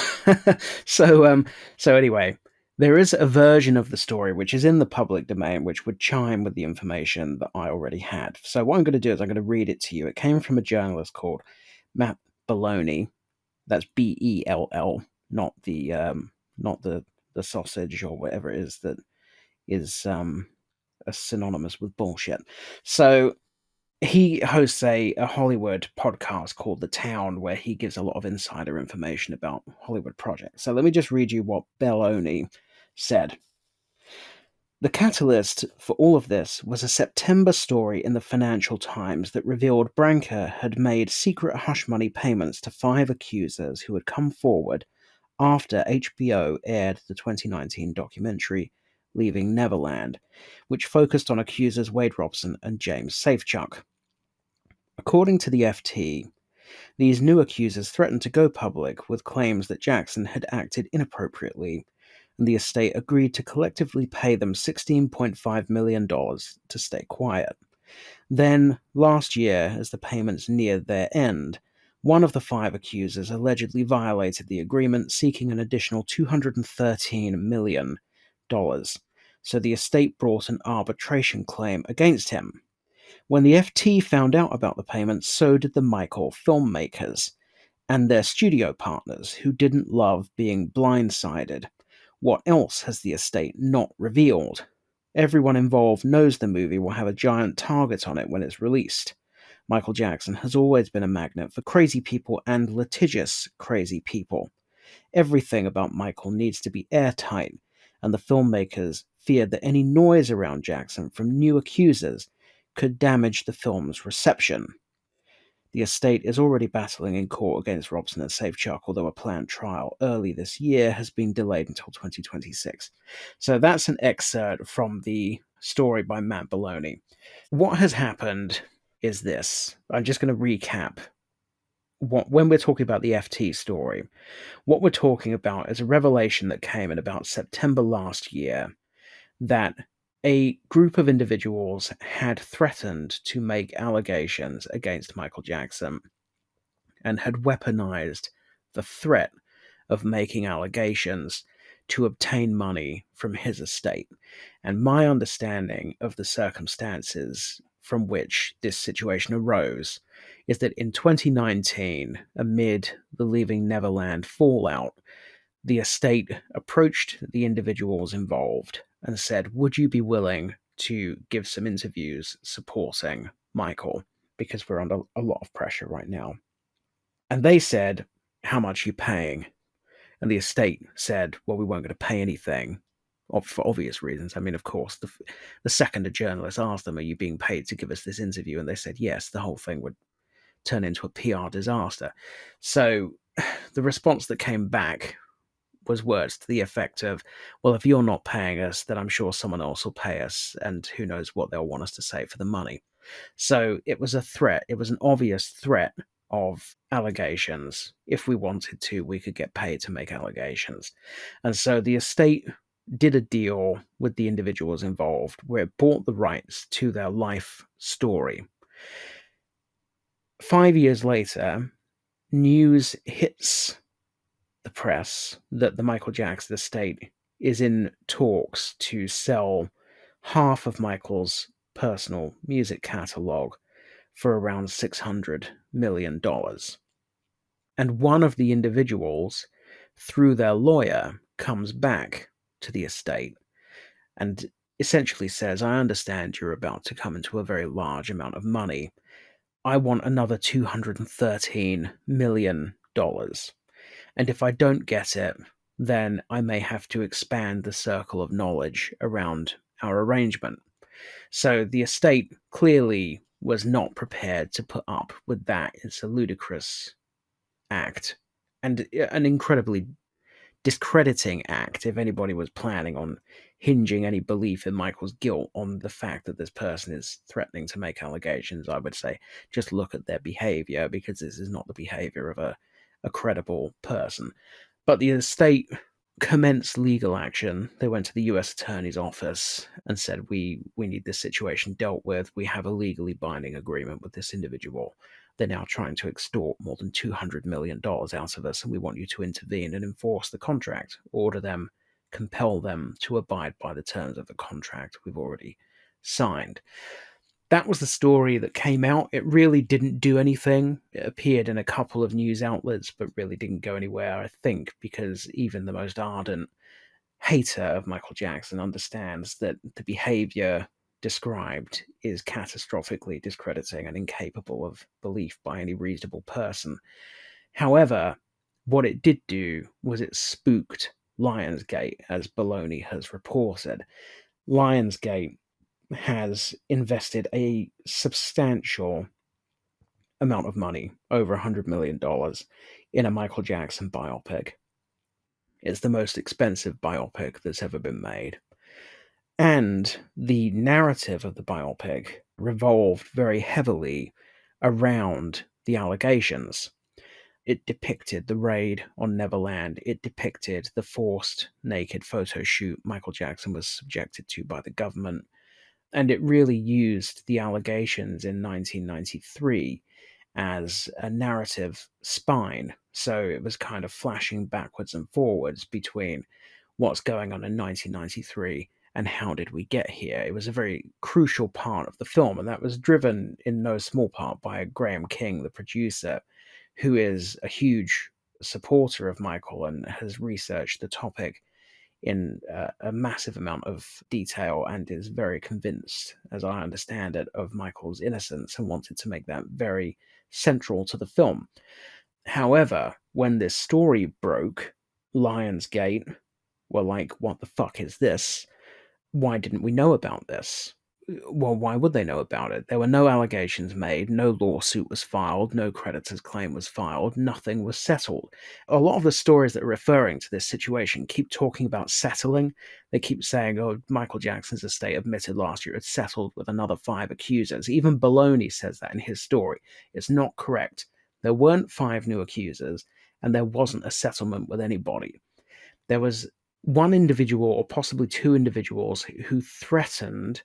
So anyway, There is a version of the story which is in the public domain, which would chime with the information that I already had. So what I'm going to do is I'm going to read it to you. It came from a journalist called Matt Belloni. That's Bell, not the sausage or whatever it is that is synonymous with bullshit. So he hosts a Hollywood podcast called The Town, where he gives a lot of insider information about Hollywood projects. So let me just read you what Belloni said. The catalyst for all of this was a September story in the Financial Times that revealed Branca had made secret hush money payments to 5 accusers who had come forward after HBO aired the 2019 documentary Leaving Neverland, which focused on accusers Wade Robson and James Safechuck. According to the FT, these new accusers threatened to go public with claims that Jackson had acted inappropriately, and the estate agreed to collectively pay them $16.5 million to stay quiet. Then, last year, as the payments neared their end, one of the 5 accusers allegedly violated the agreement, seeking an additional $213 million. So the estate brought an arbitration claim against him. When the FT found out about the payments, so did the Michael filmmakers and their studio partners, who didn't love being blindsided. What else has the estate not revealed? Everyone involved knows the movie will have a giant target on it when it's released. Michael Jackson has always been a magnet for crazy people and litigious crazy people. Everything about Michael needs to be airtight, and the filmmakers feared that any noise around Jackson from new accusers could damage the film's reception. The estate is already battling in court against Robson and Safechuck, although a planned trial early this year has been delayed until 2026. So that's an excerpt from the story by Matt Belloni. What has happened is this. I'm just going to recap. When we're talking about the FT story, what we're talking about is a revelation that came in about September last year that a group of individuals had threatened to make allegations against Michael Jackson and had weaponized the threat of making allegations to obtain money from his estate. And my understanding of the circumstances from which this situation arose is that in 2019, amid the Leaving Neverland fallout, the estate approached the individuals involved and said, would you be willing to give some interviews supporting Michael? Because we're under a lot of pressure right now. And they said, how much are you paying? And the estate said, well, we weren't going to pay anything for obvious reasons. I mean, of course, the second a journalist asked them, are you being paid to give us this interview? And they said, yes, the whole thing would turn into a PR disaster. So the response that came back was words to the effect of, well, if you're not paying us, then I'm sure someone else will pay us, and who knows what they'll want us to say for the money. So it was a threat. It was an obvious threat of allegations. If we wanted to, we could get paid to make allegations. And so the estate did a deal with the individuals involved where it bought the rights to their life story. 5 years later, news hits the press that the Michael Jackson estate is in talks to sell half of Michael's personal music catalog for around $600 million. And one of the individuals, through their lawyer, comes back to the estate and essentially says, I understand you're about to come into a very large amount of money. I want another $213 million. And if I don't get it, then I may have to expand the circle of knowledge around our arrangement. So the estate clearly was not prepared to put up with that. It's a ludicrous act and an incredibly discrediting act if anybody was planning on hinging any belief in Michael's guilt on the fact that this person is threatening to make allegations. I would say just look at their behavior, because this is not the behavior of a credible person. But the estate commenced legal action. They went to the US Attorney's office and said, we need this situation dealt with. We have a legally binding agreement with this individual. They're now trying to extort more than $200 million out of us, and we want you to intervene and enforce the contract, order them compel them to abide by the terms of the contract we've already signed. That was the story that came out. It really didn't do anything. It appeared in a couple of news outlets, but really didn't go anywhere, I think, because even the most ardent hater of Michael Jackson understands that the behavior described is catastrophically discrediting and incapable of belief by any reasonable person. However, what it did do was it spooked Lionsgate, as Baloney has reported. Lionsgate has invested a substantial amount of money, over $100 million, in a Michael Jackson biopic. It's the most expensive biopic that's ever been made. And the narrative of the biopic revolved very heavily around the allegations. It depicted the raid on Neverland. It depicted the forced naked photo shoot Michael Jackson was subjected to by the government. And it really used the allegations in 1993 as a narrative spine. So it was kind of flashing backwards and forwards between what's going on in 1993 and how did we get here. It was a very crucial part of the film, and that was driven in no small part by Graham King, the producer, who is a huge supporter of Michael and has researched the topic in a massive amount of detail and is very convinced, as I understand it, of Michael's innocence and wanted to make that very central to the film. However, when this story broke, Lionsgate were like, what the fuck is this? Why didn't we know about this? Well, why would they know about it? There were no allegations made, no lawsuit was filed, no creditor's claim was filed, nothing was settled. A lot of the stories that are referring to this situation keep talking about settling. They keep saying, oh, Michael Jackson's estate admitted last year it settled with another 5 accusers. Even Baloney says that in his story. It's not correct. There weren't 5 new accusers, and there wasn't a settlement with anybody. There was one individual, or possibly 2 individuals, who threatened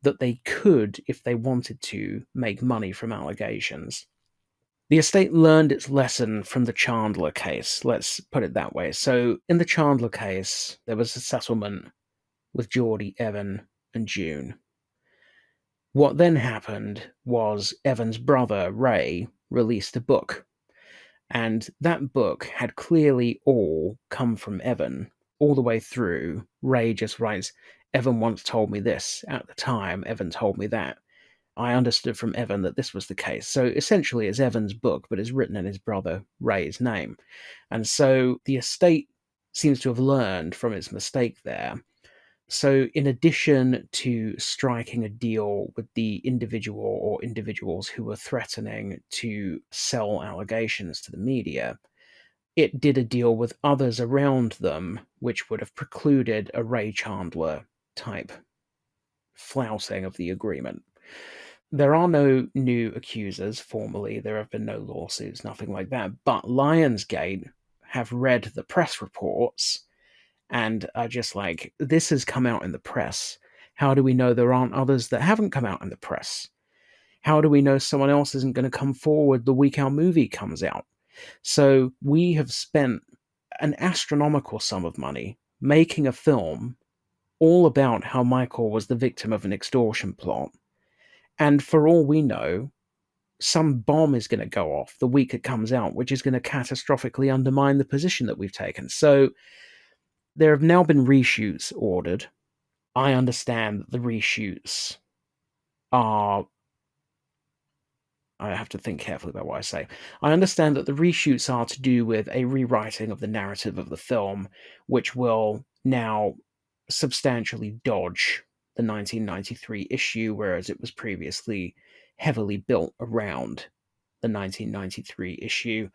that they could, if they wanted to, make money from allegations. The estate learned its lesson from the Chandler case, let's put it that way. So in the Chandler case, there was a settlement with Geordie, Evan, and June. What then happened was Evan's brother, Ray, released a book. And that book had clearly all come from Evan, all the way through. Ray just writes, Evan once told me this. At the time, Evan told me that. I understood from Evan that this was the case. So essentially it's Evan's book, but it's written in his brother Ray's name. And so the estate seems to have learned from its mistake there. So in addition to striking a deal with the individual or individuals who were threatening to sell allegations to the media, it did a deal with others around them, which would have precluded a Ray Chandler type flouting of the agreement. There are no new accusers formally. There have been no lawsuits, nothing like that. But Lionsgate have read the press reports and are just like, this has come out in the press. How do we know there aren't others that haven't come out in the press? How do we know someone else isn't going to come forward the week our movie comes out? So we have spent an astronomical sum of money making a film all about how Michael was the victim of an extortion plot. And for all we know, some bomb is going to go off the week it comes out, which is going to catastrophically undermine the position that we've taken. So there have now been reshoots ordered. I understand that the reshoots are... I have to think carefully about what I say. I understand that the reshoots are to do with a rewriting of the narrative of the film, which will now substantially dodge the 1993 issue, whereas it was previously heavily built around the 1993 issue.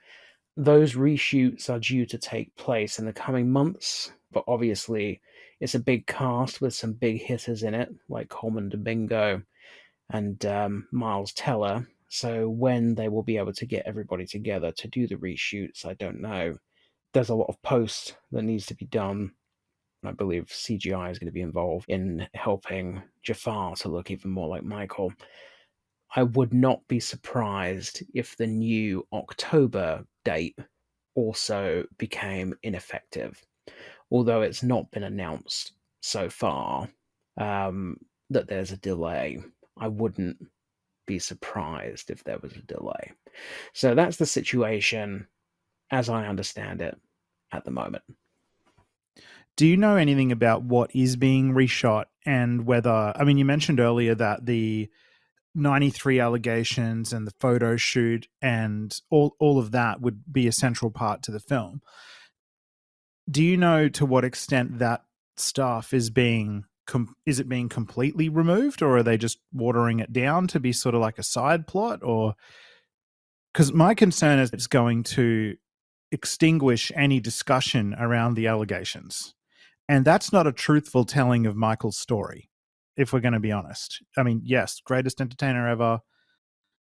Those reshoots are due to take place in the coming months, but obviously it's a big cast with some big hitters in it, like Coleman Domingo and Miles Teller. So when they will be able to get everybody together to do the reshoots, I don't know. There's a lot of post that needs to be done. I believe CGI is going to be involved in helping Jafar to look even more like Michael. I would not be surprised if the new October date also became ineffective. although it's not been announced so far that there's a delay. I wouldn't be surprised if there was a delay. So that's the situation as I understand it at the moment. Do you know anything about what is being reshot and whether, I mean, you mentioned earlier that the 93 allegations and the photo shoot and all of that would be a central part to the film. Do you know to what extent that stuff is being is it being completely removed, or are they just watering it down to be sort of like a side plot? Or because my concern is it's going to extinguish any discussion around the allegations, and that's not a truthful telling of Michael's story, if we're going to be honest. I mean, yes, greatest entertainer ever,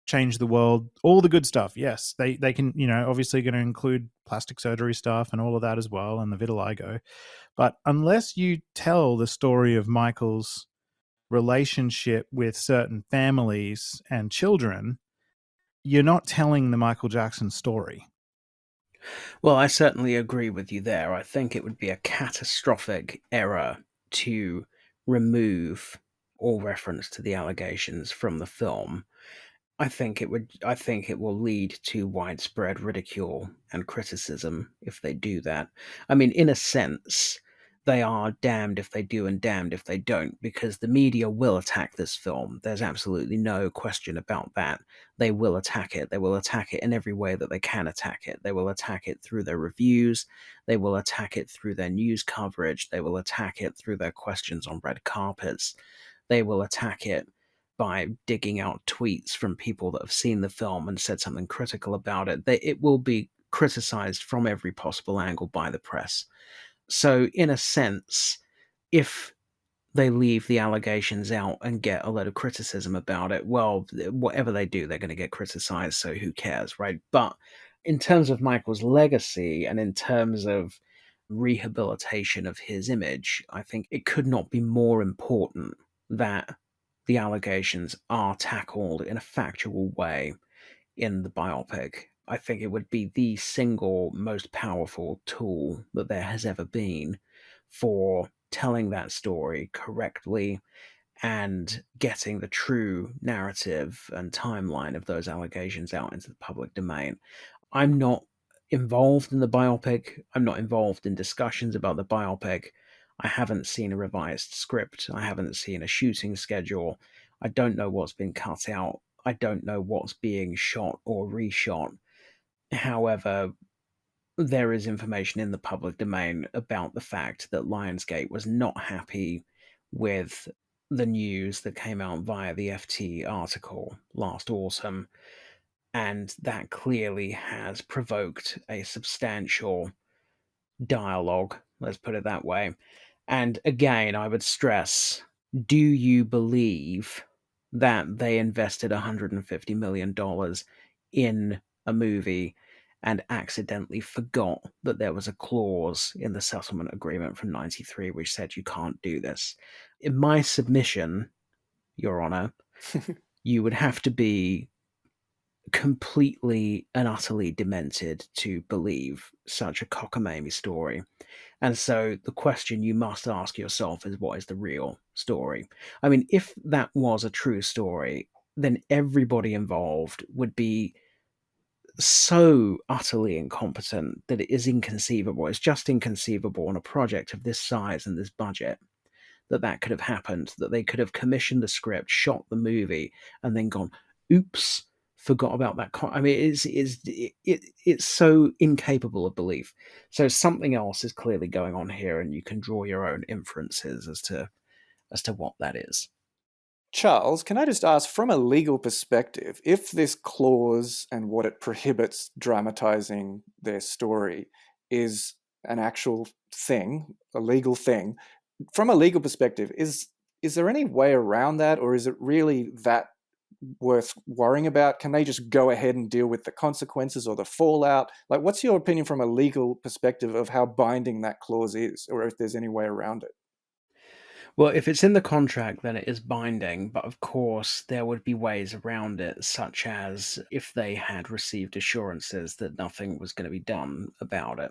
changed the world, all the good stuff. Yes, they can, you know, obviously going to include plastic surgery stuff and all of that as well, and the vitiligo. But unless you tell the story of Michael's relationship with certain families and children, you're not telling the Michael Jackson story. Well, I certainly agree with you there. I think it would be a catastrophic error to remove all reference to the allegations from the film. I think it will lead to widespread ridicule and criticism if they do that. I mean, in a sense, they are damned if they do and damned if they don't, because the media will attack this film. There's absolutely no question about that. They will attack it. They will attack it in every way that they can attack it. They will attack it through their reviews. They will attack it through their news coverage. They will attack it through their questions on red carpets. They will attack it by digging out tweets from people that have seen the film and said something critical about it. It will be criticized from every possible angle by the press. So, in a sense, if they leave the allegations out and get a lot of criticism about it, well, whatever they do, they're going to get criticized, so who cares, right? But in terms of Michael's legacy and in terms of rehabilitation of his image, I think it could not be more important that the allegations are tackled in a factual way in the biopic. I think it would be the single most powerful tool that there has ever been for telling that story correctly and getting the true narrative and timeline of those allegations out into the public domain. I'm not involved in the biopic. I'm not involved in discussions about the biopic. I haven't seen a revised script. I haven't seen a shooting schedule. I don't know what's been cut out. I don't know what's being shot or reshot. However, there is information in the public domain about the fact that Lionsgate was not happy with the news that came out via the FT article last autumn, and that clearly has provoked a substantial dialogue, let's put it that way. And again, I would stress, do you believe that they invested $150 million in a movie and accidentally forgot that there was a clause in the settlement agreement from 93 which said you can't do this? In my submission, Your Honor, you would have to be completely and utterly demented to believe such a cockamamie story. And so the question you must ask yourself is, what is the real story? I mean, if that was a true story, then everybody involved would be so utterly incompetent that it is inconceivable. It's just inconceivable on a project of this size and this budget that could have happened, that they could have commissioned the script, shot the movie, and then gone, oops, forgot about that. I mean, it's so incapable of belief. So something else is clearly going on here, and you can draw your own inferences as to what that is. Charles, can I just ask, from a legal perspective, if this clause and what it prohibits dramatizing their story is an actual thing, a legal thing, from a legal perspective, is there any way around that, or is it really that worth worrying about? Can they just go ahead and deal with the consequences or the fallout? Like, what's your opinion from a legal perspective of how binding that clause is, or if there's any way around it? Well, if it's in the contract, then it is binding, but of course there would be ways around it, such as if they had received assurances that nothing was going to be done about it.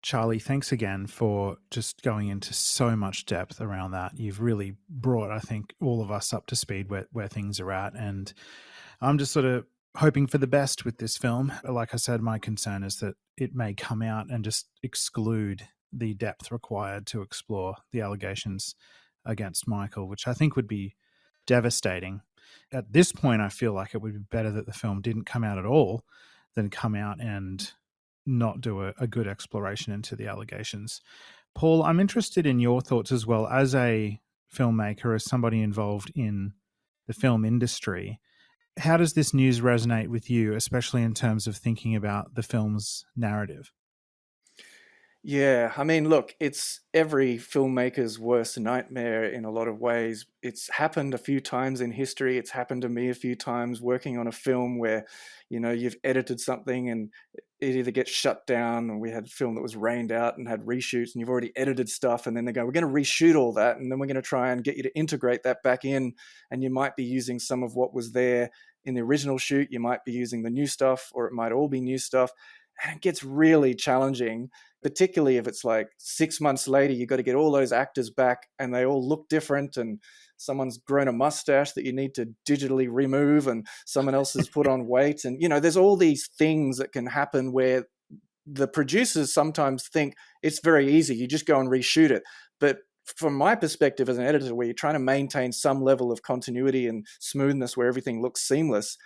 Charlie, thanks again for just going into so much depth around that. You've really brought, I think, all of us up to speed where things are at. And I'm just sort of hoping for the best with this film. Like I said, my concern is that it may come out and just exclude the depth required to explore the allegations against Michael, which I think would be devastating. At this point, I feel like it would be better that the film didn't come out at all than come out and not do a good exploration into the allegations. Paul, I'm interested in your thoughts as well as a filmmaker, as somebody involved in the film industry. How does this news resonate with you, especially in terms of thinking about the film's narrative? Yeah, I mean, look, it's every filmmaker's worst nightmare in a lot of ways. It's happened a few times in history. It's happened to me a few times working on a film where, you've edited something and it either gets shut down, and we had a film that was rained out and had reshoots, and you've already edited stuff, and then they go, we're going to reshoot all that, and then we're going to try and get you to integrate that back in, and you might be using some of what was there in the original shoot, you might be using the new stuff, or it might all be new stuff, and it gets really challenging, particularly if it's like 6 months later, you've got to get all those actors back and they all look different, and someone's grown a mustache that you need to digitally remove, and someone else has put on weight. And, there's all these things that can happen where the producers sometimes think it's very easy. You just go and reshoot it. But from my perspective as an editor, where you're trying to maintain some level of continuity and smoothness where everything looks seamless,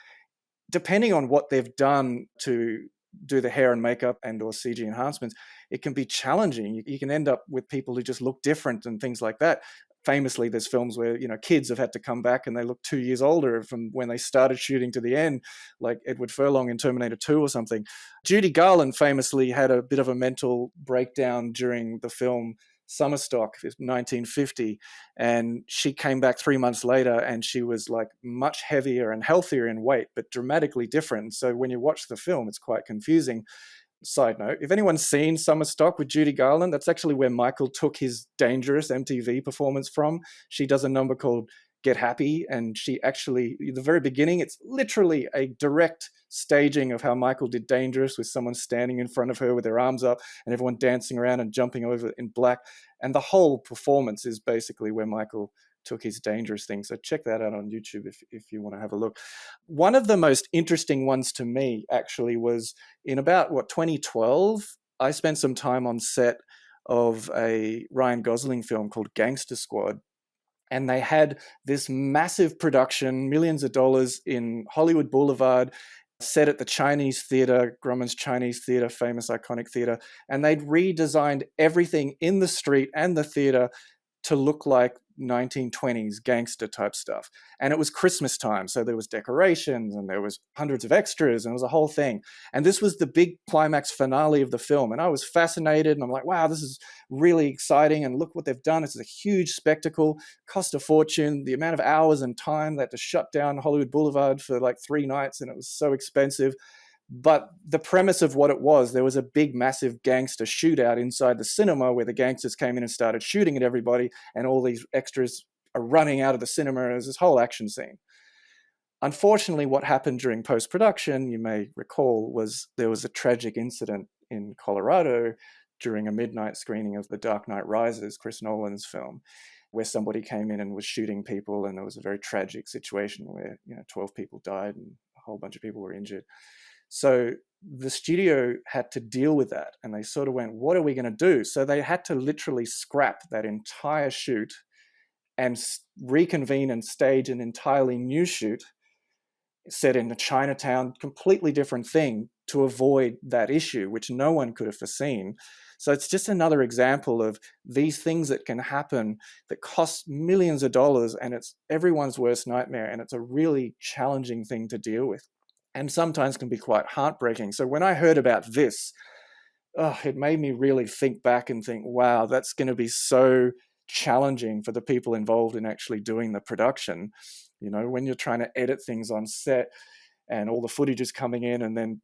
depending on what they've done to do the hair and makeup and or CG enhancements, it can be challenging. You can end up with people who just look different and things like that. Famously, there's films where, kids have had to come back and they look 2 years older from when they started shooting to the end, like Edward Furlong in Terminator 2 or something. Judy Garland famously had a bit of a mental breakdown during the film Summerstock, 1950, and she came back 3 months later and she was like much heavier and healthier in weight, but dramatically different. So when you watch the film, it's quite confusing. Side note, if anyone's seen Summerstock with Judy Garland, that's actually where Michael took his Dangerous MTV performance from. She does a number called Get Happy, and she actually, at the very beginning, it's literally a direct staging of how Michael did Dangerous, with someone standing in front of her with their arms up and everyone dancing around and jumping over in black. And the whole performance is basically where Michael took his Dangerous thing. So check that out on YouTube if you want to have a look. One of the most interesting ones to me actually was in about 2012, I spent some time on set of a Ryan Gosling film called Gangster Squad. And they had this massive production, millions of dollars, in Hollywood Boulevard, set at the Chinese Theater, Grauman's Chinese Theater, famous iconic theater. And they'd redesigned everything in the street and the theater to look like 1920s gangster type stuff. And it was Christmas time, so there was decorations and there was hundreds of extras and it was a whole thing. And this was the big climax finale of the film. And I was fascinated and I'm like, wow, this is really exciting. And look what they've done. It's a huge spectacle, cost a fortune, the amount of hours and time they had to shut down Hollywood Boulevard for like 3 nights, and it was so expensive. But the premise of what it was, there was a big, massive gangster shootout inside the cinema where the gangsters came in and started shooting at everybody, and all these extras are running out of the cinema. It was this whole action scene. Unfortunately, what happened during post-production, you may recall, was there was a tragic incident in Colorado during a midnight screening of The Dark Knight Rises, Chris Nolan's film, where somebody came in and was shooting people, and there was a very tragic situation where 12 people died and a whole bunch of people were injured. So the studio had to deal with that, and they sort of went, what are we going to do? So they had to literally scrap that entire shoot and reconvene and stage an entirely new shoot set in Chinatown, completely different thing, to avoid that issue, which no one could have foreseen. So it's just another example of these things that can happen that cost millions of dollars, and it's everyone's worst nightmare, and it's a really challenging thing to deal with, and sometimes can be quite heartbreaking. So when I heard about this, it made me really think back and think, wow, that's going to be so challenging for the people involved in actually doing the production. When you're trying to edit things on set and all the footage is coming in, and then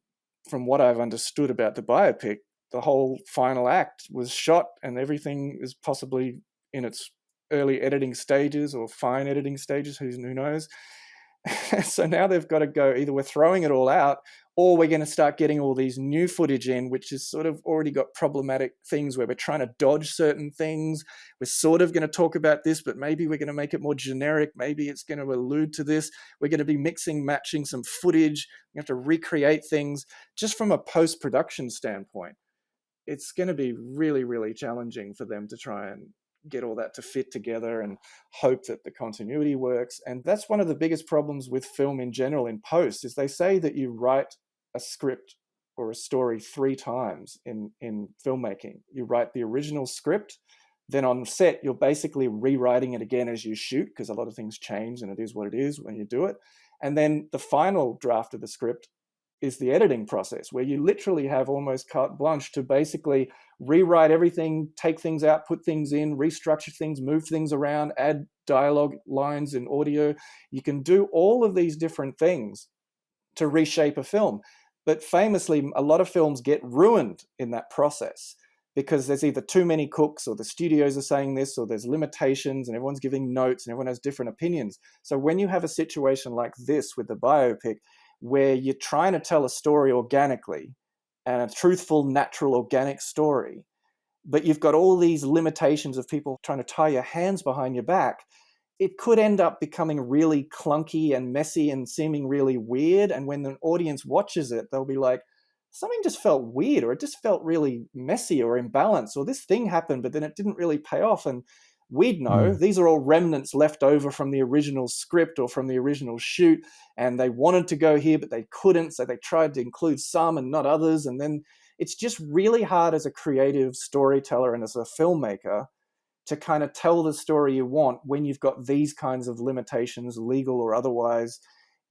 from what I've understood about the biopic, the whole final act was shot and everything is possibly in its early editing stages or fine editing stages, who knows. So now they've got to go, either we're throwing it all out or we're going to start getting all these new footage in, which has sort of already got problematic things where we're trying to dodge certain things. We're sort of going to talk about this, but maybe we're going to make it more generic. Maybe it's going to allude to this. We're going to be mixing, matching some footage. We have to recreate things just from a post-production standpoint. It's going to be really, really challenging for them to try and get all that to fit together and hope that the continuity works. And that's one of the biggest problems with film in general in post, is they say that you write a script or a story 3 times in filmmaking. You write the original script, then on set, you're basically rewriting it again as you shoot, because a lot of things change and it is what it is when you do it. And then the final draft of the script is the editing process, where you literally have almost carte blanche to basically rewrite everything, take things out, put things in, restructure things, move things around, add dialogue lines and audio. You can do all of these different things to reshape a film. But famously, a lot of films get ruined in that process because there's either too many cooks, or the studios are saying this, or there's limitations and everyone's giving notes and everyone has different opinions. So when you have a situation like this with the biopic, where you're trying to tell a story organically, and a truthful, natural, organic story, but you've got all these limitations of people trying to tie your hands behind your back, it could end up becoming really clunky and messy and seeming really weird. And when the audience watches it, they'll be like, something just felt weird, or it just felt really messy or imbalanced, or this thing happened, but then it didn't really pay off. And we'd know these are all remnants left over from the original script or from the original shoot, and they wanted to go here, but they couldn't. So they tried to include some and not others. And then it's just really hard as a creative storyteller and as a filmmaker to kind of tell the story you want when you've got these kinds of limitations, legal or otherwise.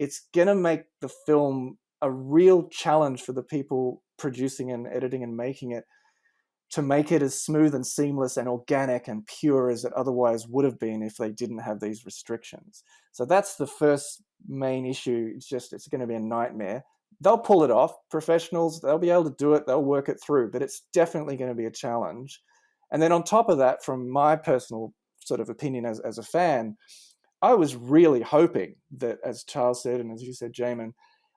It's going to make the film a real challenge for the people producing and editing and making it, to make it as smooth and seamless and organic and pure as it otherwise would have been if they didn't have these restrictions. So that's the first main issue. It's going to be a nightmare. They'll pull it off. Professionals, they'll be able to do it. They'll work it through, but it's definitely going to be a challenge. And then on top of that, from my personal sort of opinion as a fan, I was really hoping that, as Charles said, and as you said, Jamon,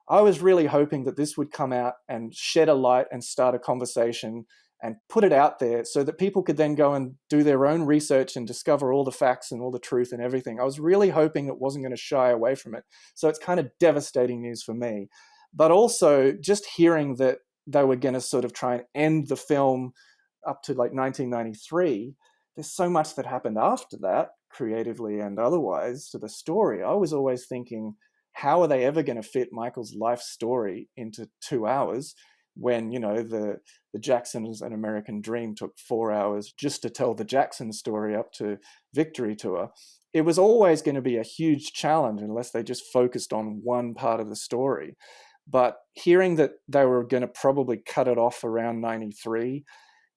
I was really hoping that this would come out and shed a light and start a conversation and put it out there so that people could then go and do their own research and discover all the facts and all the truth and everything. I was really hoping it wasn't going to shy away from it. So it's kind of devastating news for me. But also just hearing that they were going to sort of try and end the film up to like 1993, there's so much that happened after that, creatively and otherwise, to the story. I was always thinking, how are they ever going to fit Michael's life story into 2 hours when, you know, the Jacksons' An American Dream took 4 hours just to tell the Jackson story up to Victory Tour? It was always going to be a huge challenge unless they just focused on one part of the story. But hearing that they were going to probably cut it off around 93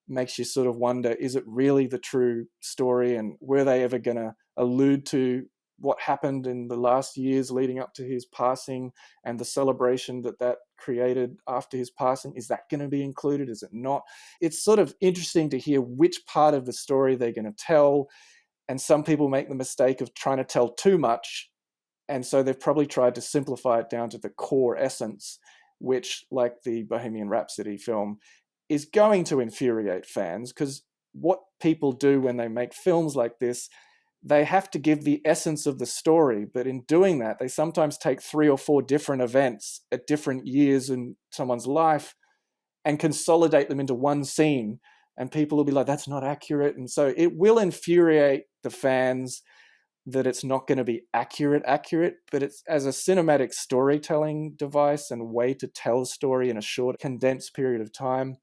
makes you sort of wonder, is it really the true story? And were they ever going to allude to what happened in the last years leading up to his passing and the celebration that created after his passing? Is that going to be included? Is it not? It's sort of interesting to hear which part of the story they're going to tell. And some people make the mistake of trying to tell too much. And so they've probably tried to simplify it down to the core essence, which, like the Bohemian Rhapsody film, is going to infuriate fans, because what people do when they make films like this, they have to give the essence of the story. But in doing that, they sometimes take 3 or 4 different events at different years in someone's life and consolidate them into one scene. And people will be like, that's not accurate. And so it will infuriate the fans that it's not going to be accurate, but it's, as a cinematic storytelling device and way to tell a story in a short, condensed period of time,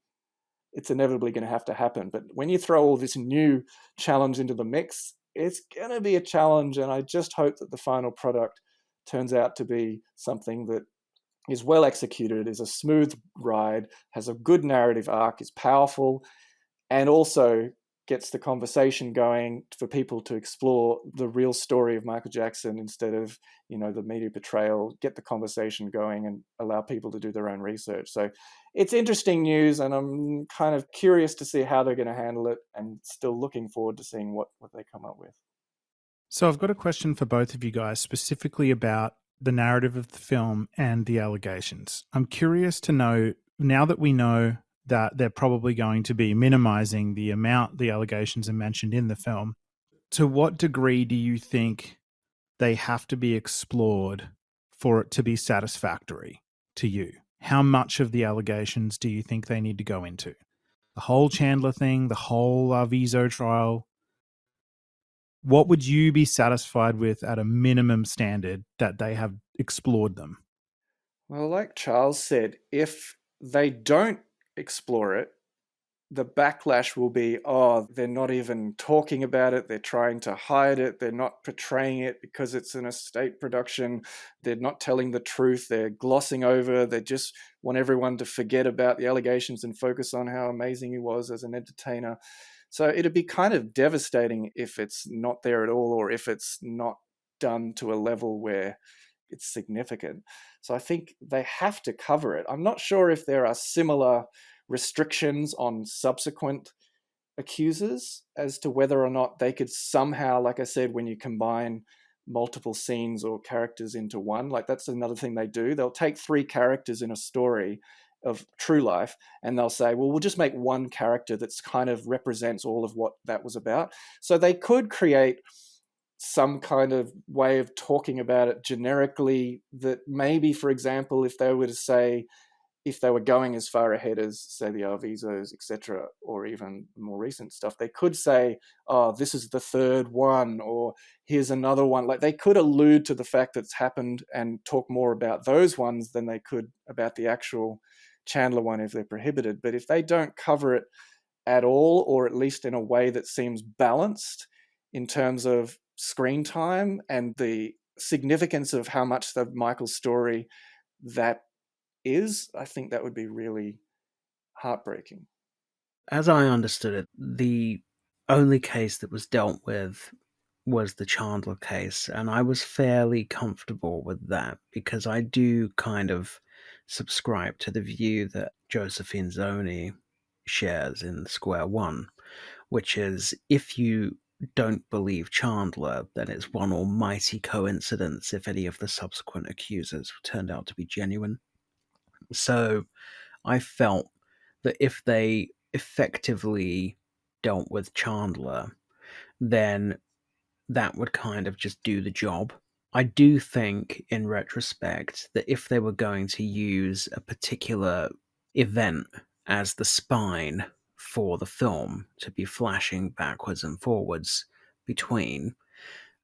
it's inevitably going to have to happen. But when you throw all this new challenge into the mix, it's going to be a challenge. And I just hope that the final product turns out to be something that is well executed, is a smooth ride, has a good narrative arc, is powerful, and also gets the conversation going for people to explore the real story of Michael Jackson instead of, you know, the media portrayal. Get the conversation going and allow people to do their own research. So it's interesting news, and I'm kind of curious to see how they're going to handle it, and still looking forward to seeing what they come up with. So I've got a question for both of you guys, specifically about the narrative of the film and the allegations. I'm curious to know, now that we know that they're probably going to be minimizing the amount the allegations are mentioned in the film, to what degree do you think they have to be explored for it to be satisfactory to you? How much of the allegations do you think they need to go into? The whole Chandler thing, the whole Viso trial? What would you be satisfied with at a minimum standard that they have explored them? Well, like Charles said, if they don't explore it, the backlash will be, oh, they're not even talking about it. They're trying to hide it. They're not portraying it because it's an estate production. They're not telling the truth. They're glossing over. They just want everyone to forget about the allegations and focus on how amazing he was as an entertainer. So it'd be kind of devastating if it's not there at all, or if it's not done to a level where it's significant. So I think they have to cover it. I'm not sure if there are similar restrictions on subsequent accusers as to whether or not they could somehow, like I said, when you combine multiple scenes or characters into one, like that's another thing they do. They'll take 3 characters in a story of true life and they'll say, well, we'll just make one character that's kind of represents all of what that was about. So they could create some kind of way of talking about it generically, that maybe, for example, if they were to say, if they were going as far ahead as, say, the Arvisos, etc., or even more recent stuff, they could say, oh, this is the 3rd one, or here's another one. Like, they could allude to the fact that it's happened and talk more about those ones than they could about the actual Chandler one if they're prohibited. But if they don't cover it at all, or at least in a way that seems balanced in terms of screen time and the significance of how much the Michael story that is, I think that would be really heartbreaking. As I understood it, the only case that was dealt with was the Chandler case, and I was fairly comfortable with that because I do kind of subscribe to the view that Josephine Zoni shares in Square One, which is, if you don't believe Chandler, then it's one almighty coincidence if any of the subsequent accusers turned out to be genuine. So I felt that if they effectively dealt with Chandler, then that would kind of just do the job. I do think, in retrospect, that if they were going to use a particular event as the spine for the film to be flashing backwards and forwards between,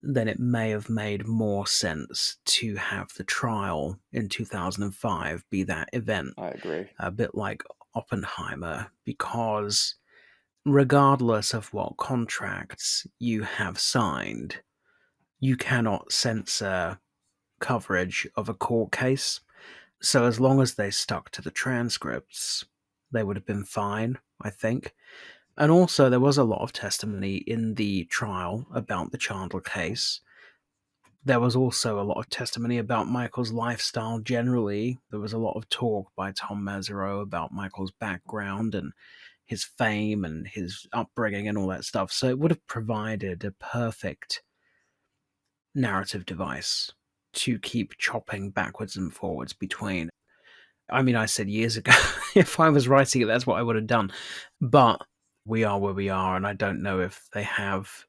then it may have made more sense to have the trial in 2005 be that event. I agree. A bit like Oppenheimer, because regardless of what contracts you have signed, you cannot censor coverage of a court case. So as long as they stuck to the transcripts, they would have been fine, I think. And also, there was a lot of testimony in the trial about the Chandler case. There was also a lot of testimony about Michael's lifestyle generally. There was a lot of talk by Tom Mesereau about Michael's background and his fame and his upbringing and all that stuff. So it would have provided a perfect narrative device to keep chopping backwards and forwards between. I mean, I said years ago, if I was writing it, that's what I would have done. But we are where we are, and I don't know if they have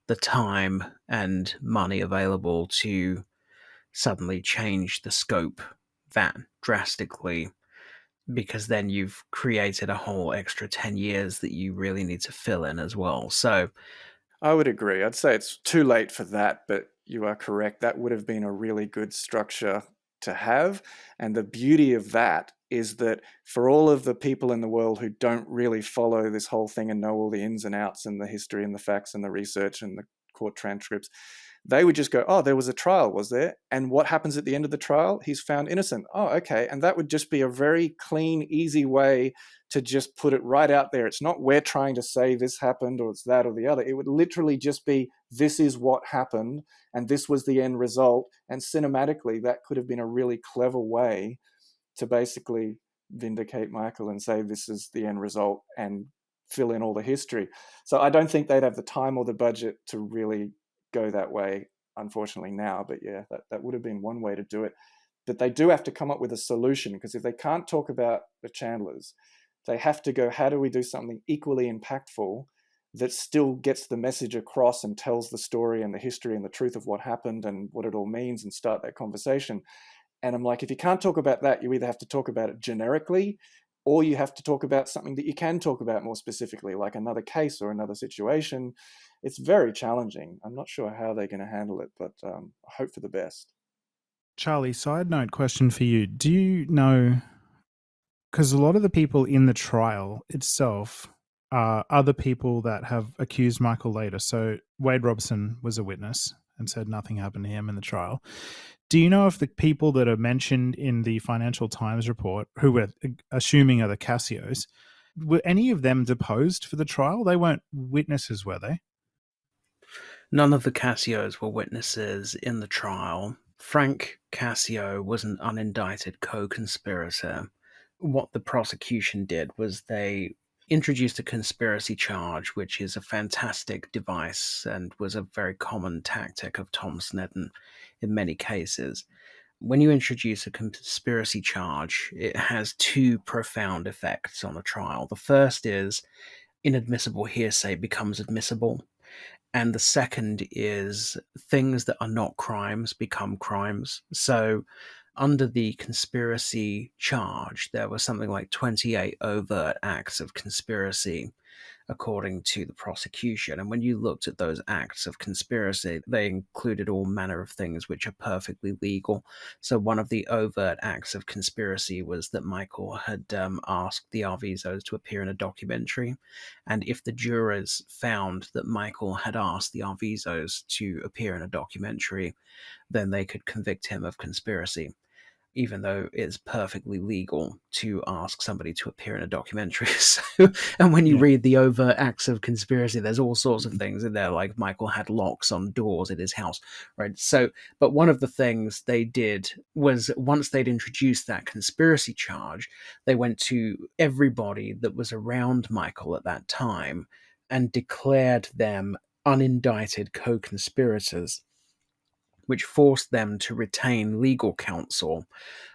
the time and money available to suddenly change the scope that drastically, because then you've created a whole extra 10 years that you really need to fill in as well. So I would agree. I'd say it's too late for that, but you are correct. That would have been a really good structure to have. And the beauty of that is that for all of the people in the world who don't really follow this whole thing and know all the ins and outs and the history and the facts and the research and the court transcripts, they would just go, oh, there was a trial, was there? And what happens at the end of the trial? He's found innocent. Oh, okay. And that would just be a very clean, easy way to just put it right out there. It's not we're trying to say this happened or it's that or the other. It would literally just be, this is what happened and this was the end result. And cinematically, that could have been a really clever way to basically vindicate Michael and say this is the end result and fill in all the history. So I don't think they'd have the time or the budget to really go that way unfortunately, now. But yeah, that would have been one way to do it. But they do have to come up with a solution, because if they can't talk about the Chandlers, they have to go, how do we do something equally impactful that still gets the message across and tells the story and the history and the truth of what happened and what it all means, and start that conversation. And I'm like, if you can't talk about that, you either have to talk about it generically, or you have to talk about something that you can talk about more specifically, like another case or another situation. It's very challenging. I'm not sure how they're going to handle it, but I hope for the best. Charlie, side note question for you. Do you know, because a lot of the people in the trial itself are other people that have accused Michael later. So Wade Robson was a witness and said nothing happened to him in the trial. Do you know if the people that are mentioned in the Financial Times report, who we're assuming are the Cassios, were any of them deposed for the trial? They weren't witnesses, were they? None of the Cassios were witnesses in the trial. Frank Cassio was an unindicted co-conspirator. What the prosecution did was they introduced a conspiracy charge, which is a fantastic device and was a very common tactic of Thomson in many cases. When you introduce a conspiracy charge, it has two profound effects on a trial. The first is inadmissible hearsay becomes admissible. And the second is things that are not crimes become crimes. So under the conspiracy charge, there was something like 28 overt acts of conspiracy, according to the prosecution. And when you looked at those acts of conspiracy, they included all manner of things which are perfectly legal. So one of the overt acts of conspiracy was that Michael had asked the Arvizos to appear in a documentary. And if the jurors found that Michael had asked the Arvizos to appear in a documentary, then they could convict him of conspiracy, even though it's perfectly legal to ask somebody to appear in a documentary. So, and when you read the overt acts of conspiracy, there's all sorts of things in there, like Michael had locks on doors at his house, right? So, but one of the things they did was, once they'd introduced that conspiracy charge, they went to everybody that was around Michael at that time and declared them unindicted co-conspirators, which forced them to retain legal counsel.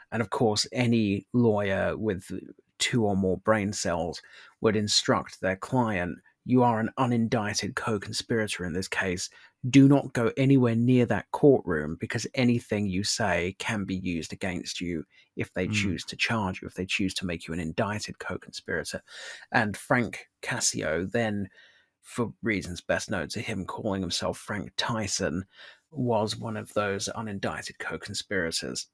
And of course, any lawyer with 2 or more brain cells would instruct their client, you are an unindicted co-conspirator in this case. Do not go anywhere near that courtroom, because anything you say can be used against you if they choose to charge you, if they choose to make you an indicted co-conspirator. And Frank Cassio then, for reasons best known to him, calling himself Frank Tyson, was one of those unindicted co-conspirators.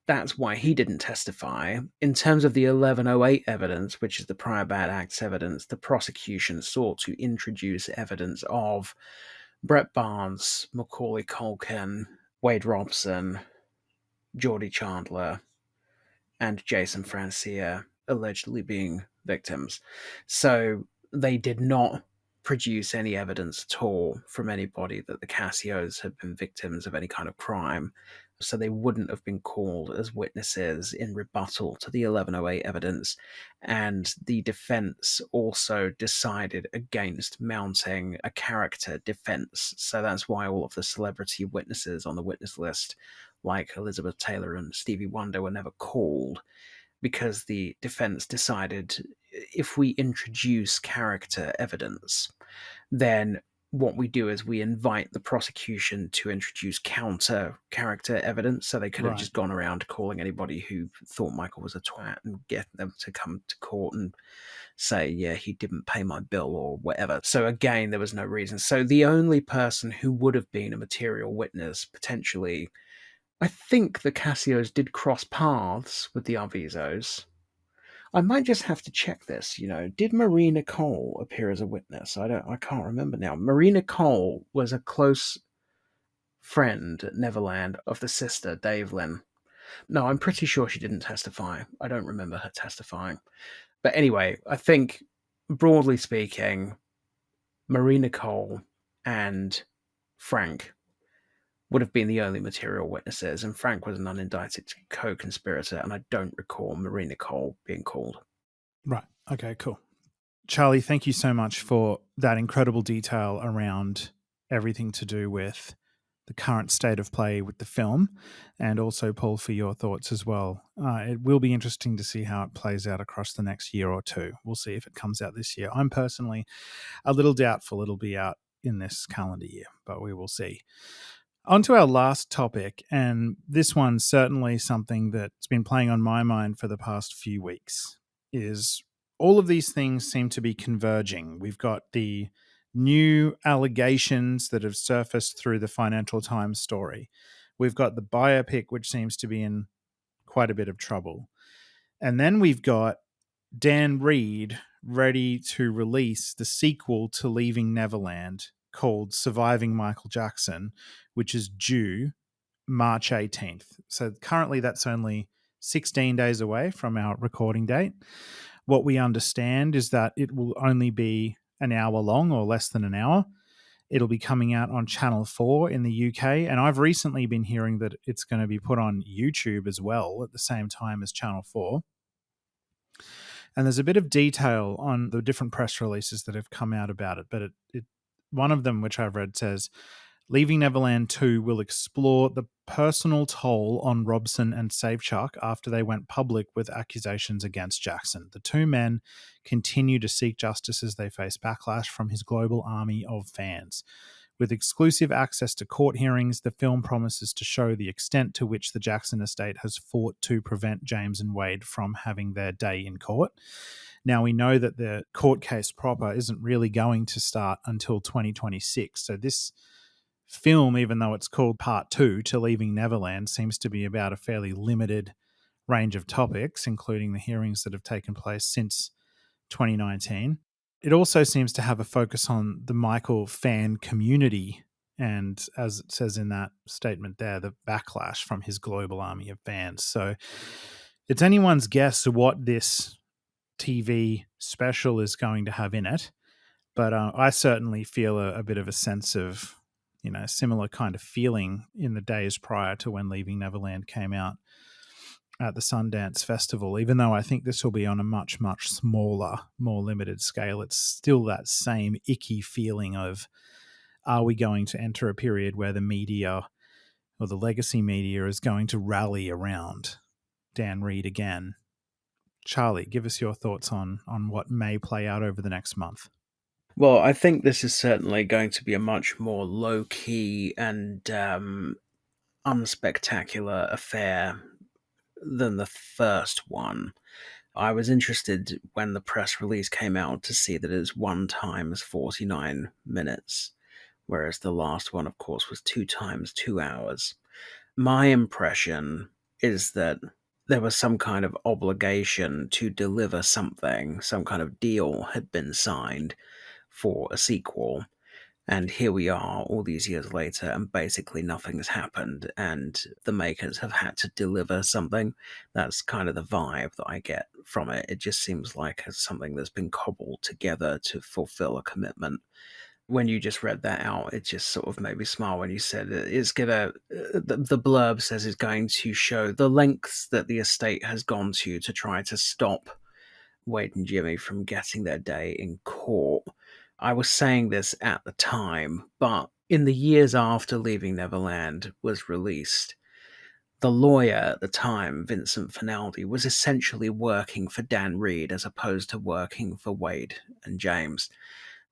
That's why he didn't testify. In terms of the 1108 evidence, which is the prior bad acts evidence, the prosecution sought to introduce evidence of Brett Barnes, Macaulay Culkin, Wade Robson, Geordie Chandler, and Jason Francia allegedly being victims. So they did not produce any evidence at all from anybody that the Cassios had been victims of any kind of crime. So they wouldn't have been called as witnesses in rebuttal to the 1108 evidence. And the defense also decided against mounting a character defense. So that's why all of the celebrity witnesses on the witness list, like Elizabeth Taylor and Stevie Wonder, were never called, because the defense decided, if we introduce character evidence, then what we do is we invite the prosecution to introduce counter character evidence. So they could have just gone around calling anybody who thought Michael was a twat and get them to come to court and say, yeah, he didn't pay my bill or whatever. So again, there was no reason. So the only person who would have been a material witness, potentially, I think the Cassios did cross paths with the Arvizos. I might just have to check this. Did Marie Nicole appear as a witness? I can't remember now. Marie Nicole was a close friend at Neverland of the sister, Dave Lynn. No, I'm pretty sure she didn't testify. I don't remember her testifying. But anyway, I think, broadly speaking, Marie Nicole and Frank would have been the only material witnesses, and Frank was an unindicted co-conspirator, and I don't recall Marie Nicole being called. Right. Okay, cool. Charlie, thank you so much for that incredible detail around everything to do with the current state of play with the film, and also, Paul, for your thoughts as well. It will be interesting to see how it plays out across the next year or two. We'll see if it comes out this year. I'm personally a little doubtful it'll be out in this calendar year, but we will see. On to our last topic, and this one's certainly something that's been playing on my mind for the past few weeks, is all of these things seem to be converging. We've got the new allegations that have surfaced through the Financial Times story. We've got the biopic, which seems to be in quite a bit of trouble. And then we've got Dan Reed ready to release the sequel to Leaving Neverland called Surviving Michael Jackson, which is due March 18th. So currently that's only 16 days away from our recording date. What we understand is that it will only be an hour long or less than an hour. It'll be coming out on Channel 4 in the UK, and I've recently been hearing that it's going to be put on YouTube as well at the same time as Channel 4. And there's a bit of detail on the different press releases that have come out about it, but one of them, which I've read, says, Leaving Neverland 2 will explore the personal toll on Robson and Safechuck after they went public with accusations against Jackson. The two men continue to seek justice as they face backlash from his global army of fans. With exclusive access to court hearings, the film promises to show the extent to which the Jackson estate has fought to prevent James and Wade from having their day in court. Now, we know that the court case proper isn't really going to start until 2026. So this film, even though it's called Part 2 to Leaving Neverland, seems to be about a fairly limited range of topics, including the hearings that have taken place since 2019. It also seems to have a focus on the Michael fan community and, as it says in that statement there, the backlash from his global army of fans. So it's anyone's guess what this TV special is going to have in it, but I certainly feel a bit of a sense of, similar kind of feeling in the days prior to when Leaving Neverland came out at the Sundance Festival. Even though I think this will be on a much, much smaller, more limited scale, it's still that same icky feeling of, are we going to enter a period where the media or the legacy media is going to rally around Dan Reed again? Charlie, give us your thoughts on what may play out over the next month. Well, I think this is certainly going to be a much more low-key and unspectacular affair than the first one. I was interested when the press release came out to see that it was 1 times 49 minutes, whereas the last one, of course, was 2 times 2 hours. My impression is that there was some kind of obligation to deliver something, some kind of deal had been signed for a sequel. And here we are all these years later, and basically nothing has happened, and the makers have had to deliver something. That's kind of the vibe that I get from it. It just seems like it's something that's been cobbled together to fulfill a commitment. When you just read that out, it just sort of made me smile when you said it's gonna. The blurb says it's going to show the lengths that the estate has gone to try to stop Wade and Jimmy from getting their day in court. I was saying this at the time, but in the years after Leaving Neverland was released, the lawyer at the time, Vincent Finaldi, was essentially working for Dan Reed as opposed to working for Wade and James,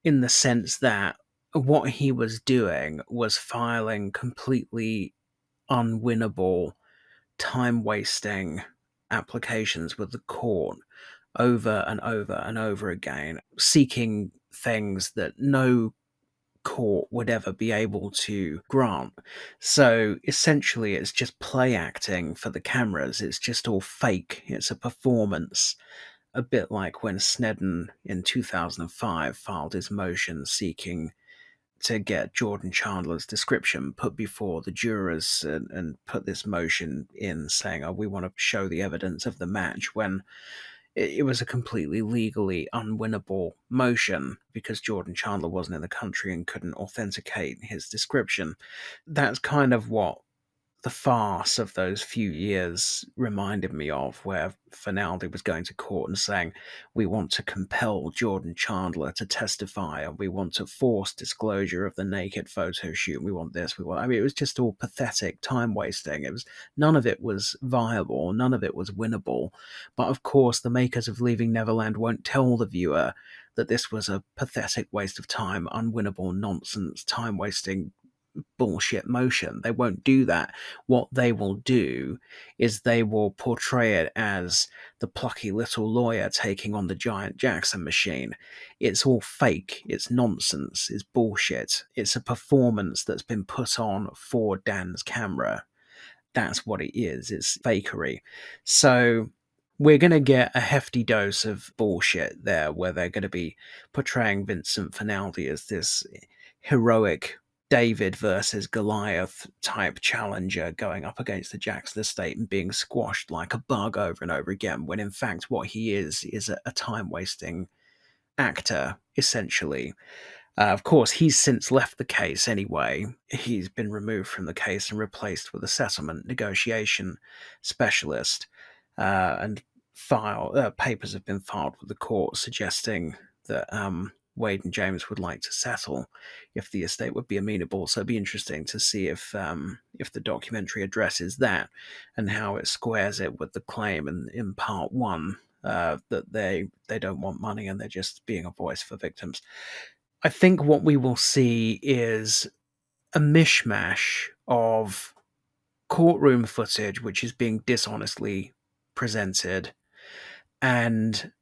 in the sense that what he was doing was filing completely unwinnable, time-wasting applications with the court over and over and over again, seeking things that no court would ever be able to grant. So essentially it's just play acting for the cameras. It's just all fake. It's a performance. A bit like when Snedden in 2005 filed his motion seeking to get Jordan Chandler's description put before the jurors and put this motion in saying, we want to show the evidence of the match, when it was a completely legally unwinnable motion because Jordan Chandler wasn't in the country and couldn't authenticate his description. That's kind of what the farce of those few years reminded me of, where Finaldi was going to court and saying, we want to compel Jordan Chandler to testify, and we want to force disclosure of the naked photo shoot, we want this, we want... I mean, it was just all pathetic, time-wasting. None of it was viable, none of it was winnable. But of course, the makers of Leaving Neverland won't tell the viewer that this was a pathetic waste of time, unwinnable nonsense, time-wasting bullshit motion. They won't do that. What they will do is they will portray it as the plucky little lawyer taking on the giant Jackson machine. It's all fake. It's nonsense. It's bullshit. It's a performance that's been put on for Dan's camera. That's what it is. It's fakery. So we're going to get a hefty dose of bullshit there, where they're going to be portraying Vincent Finaldi as this heroic David versus Goliath type challenger going up against the Jackson estate and being squashed like a bug over and over again, when in fact what he is a time-wasting actor, essentially. Of course, he's since left the case anyway. He's been removed from the case and replaced with a settlement negotiation specialist, and papers have been filed with the court suggesting that Wade and James would like to settle if the estate would be amenable. So it'd be interesting to see if the documentary addresses that and how it squares it with the claim in part one, that they don't want money and they're just being a voice for victims. I think what we will see is a mishmash of courtroom footage which is being dishonestly presented, and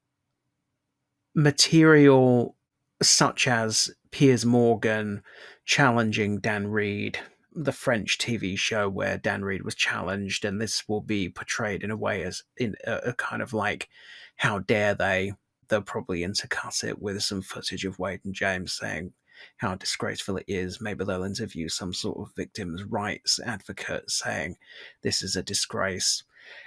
material such as Piers Morgan challenging Dan Reed, the French TV show where Dan Reed was challenged, and this will be portrayed in a way as in a kind of like, how dare they? They'll probably intercut it with some footage of Wade and James saying how disgraceful it is. Maybe they'll interview some sort of victims' rights advocate saying this is a disgrace.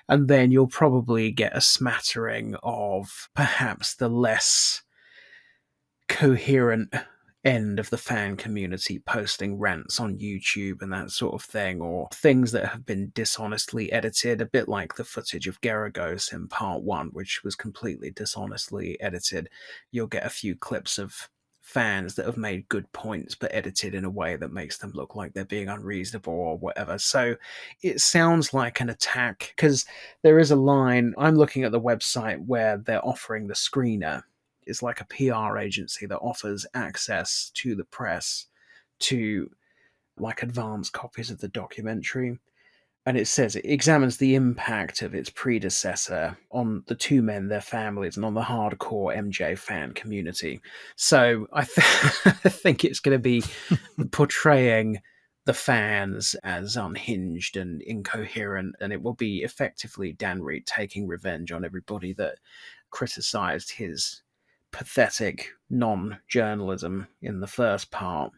And then you'll probably get a smattering of perhaps the less coherent end of the fan community posting rants on YouTube and that sort of thing, or things that have been dishonestly edited, a bit like the footage of Geragos in part one, which was completely dishonestly edited. You'll get a few clips of fans that have made good points but edited in a way that makes them look like they're being unreasonable or whatever. So it sounds like an attack, because there is a line, I'm looking at the website where they're offering the screener. It's like a PR agency that offers access to the press to like advanced copies of the documentary. And it says it examines the impact of its predecessor on the two men, their families, and on the hardcore MJ fan community. So I think it's going to be portraying the fans as unhinged and incoherent, and it will be effectively Dan Reed taking revenge on everybody that criticized his pathetic non-journalism in the first part.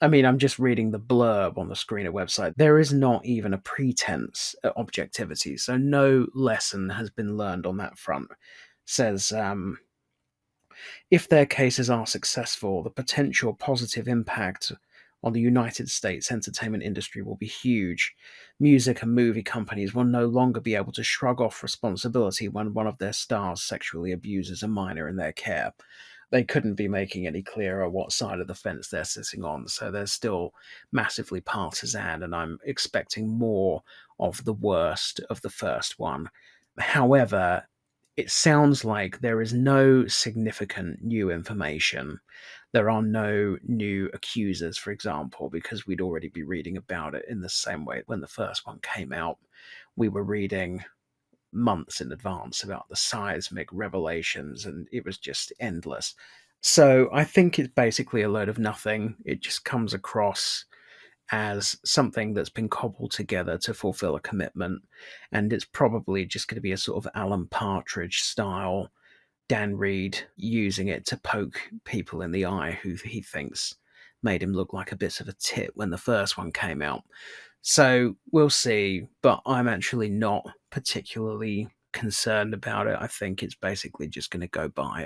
I mean, I'm just reading the blurb on the Screener website. There is not even a pretense at objectivity, so no lesson has been learned on that front. It says, if their cases are successful, the potential positive impact on the United States entertainment industry will be huge. Music and movie companies will no longer be able to shrug off responsibility when one of their stars sexually abuses a minor in their care. They couldn't be making any clearer what side of the fence they're sitting on, so they're still massively partisan, and I'm expecting more of the worst of the first one. However, it sounds like there is no significant new information. There are no new accusers, for example, because we'd already be reading about it in the same way when the first one came out. We were reading months in advance about the seismic revelations, and it was just endless. So I think it's basically a load of nothing. It just comes across as something that's been cobbled together to fulfill a commitment, and it's probably just going to be a sort of Alan Partridge style, Dan Reed using it to poke people in the eye who he thinks made him look like a bit of a tit when the first one came out. So we'll see, but I'm actually not particularly concerned about it. I think it's basically just going to go by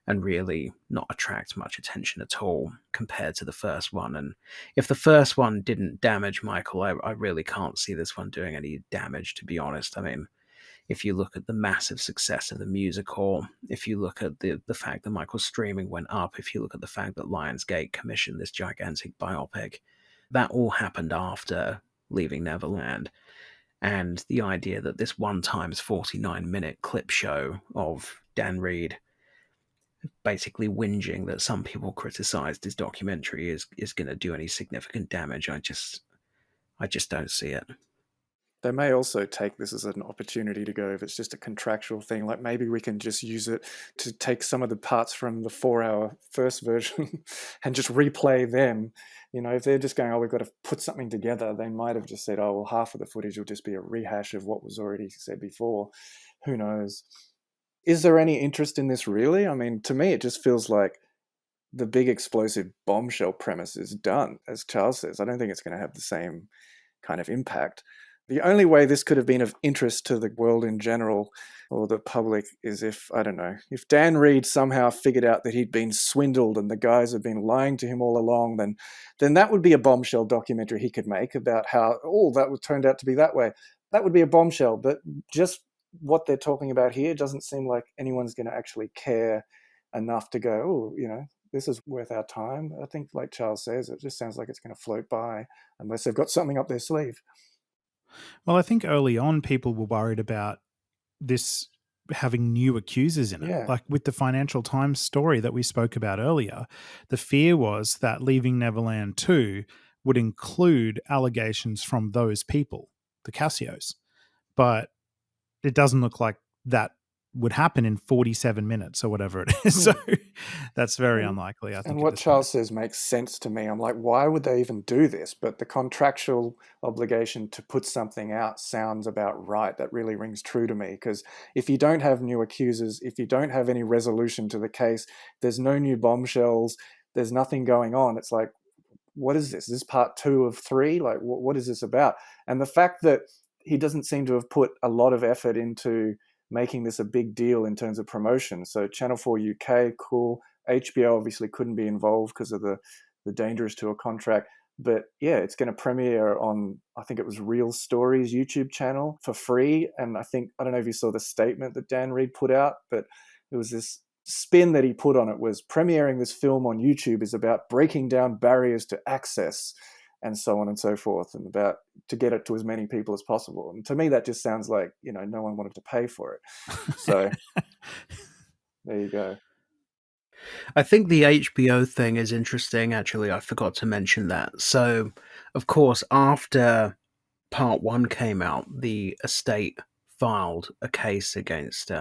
and really not attract much attention at all compared to the first one. And if the first one didn't damage Michael, I really can't see this one doing any damage, to be honest. I mean, if you look at the massive success of the musical, if you look at the fact that Michael's streaming went up, if you look at the fact that Lionsgate commissioned this gigantic biopic, that all happened after Leaving Neverland. And the idea that this 1 times 49-minute clip show of Dan Reed basically whinging that some people criticized his documentary is going to do any significant damage, I just don't see it. They may also take this as an opportunity to go, if it's just a contractual thing, like maybe we can just use it to take some of the parts from the 4-hour first version and just replay them. You know, if they're just going, oh, we've got to put something together, they might have just said, oh, well, half of the footage will just be a rehash of what was already said before. Who knows? Is there any interest in this really? I mean, to me, it just feels like the big explosive bombshell premise is done, as Charles says. I don't think it's going to have the same kind of impact. The only way this could have been of interest to the world in general or the public is if, I don't know, if Dan Reed somehow figured out that he'd been swindled and the guys had been lying to him all along, then that would be a bombshell documentary he could make about how, oh, that turned out to be that way. That would be a bombshell, but just what they're talking about here doesn't seem like anyone's going to actually care enough to go, oh, you know, this is worth our time. I think, like Charles says, it just sounds like it's going to float by unless they've got something up their sleeve. Well, I think early on people were worried about this having new accusers in it. Yeah. Like with the Financial Times story that we spoke about earlier, the fear was that Leaving Neverland 2 would include allegations from those people, the Cassios. But it doesn't look like that would happen in 47 minutes or whatever it is. So that's very unlikely, I think. And what Charles says makes sense to me. I'm like, why would they even do this? But the contractual obligation to put something out sounds about right. That really rings true to me, because if you don't have new accusers, if you don't have any resolution to the case, there's no new bombshells, there's nothing going on. It's like, what is this? Is this part 2 of 3? Like, what is this about? And the fact that he doesn't seem to have put a lot of effort into making this a big deal in terms of promotion. So Channel 4 UK, cool. HBO obviously couldn't be involved because of the Dangerous Tour contract. But yeah, it's going to premiere on, I think it was Real Stories YouTube channel for free. And I don't know if you saw the statement that Dan Reed put out, but it was this spin that he put on it was premiering this film on YouTube is about breaking down barriers to access and so on and so forth, and about to get it to as many people as possible. And to me, that just sounds like, you know, no one wanted to pay for it. So there you go. I think the HBO thing is interesting. Actually, I forgot to mention that. So, of course, after part 1 came out, the estate filed a case against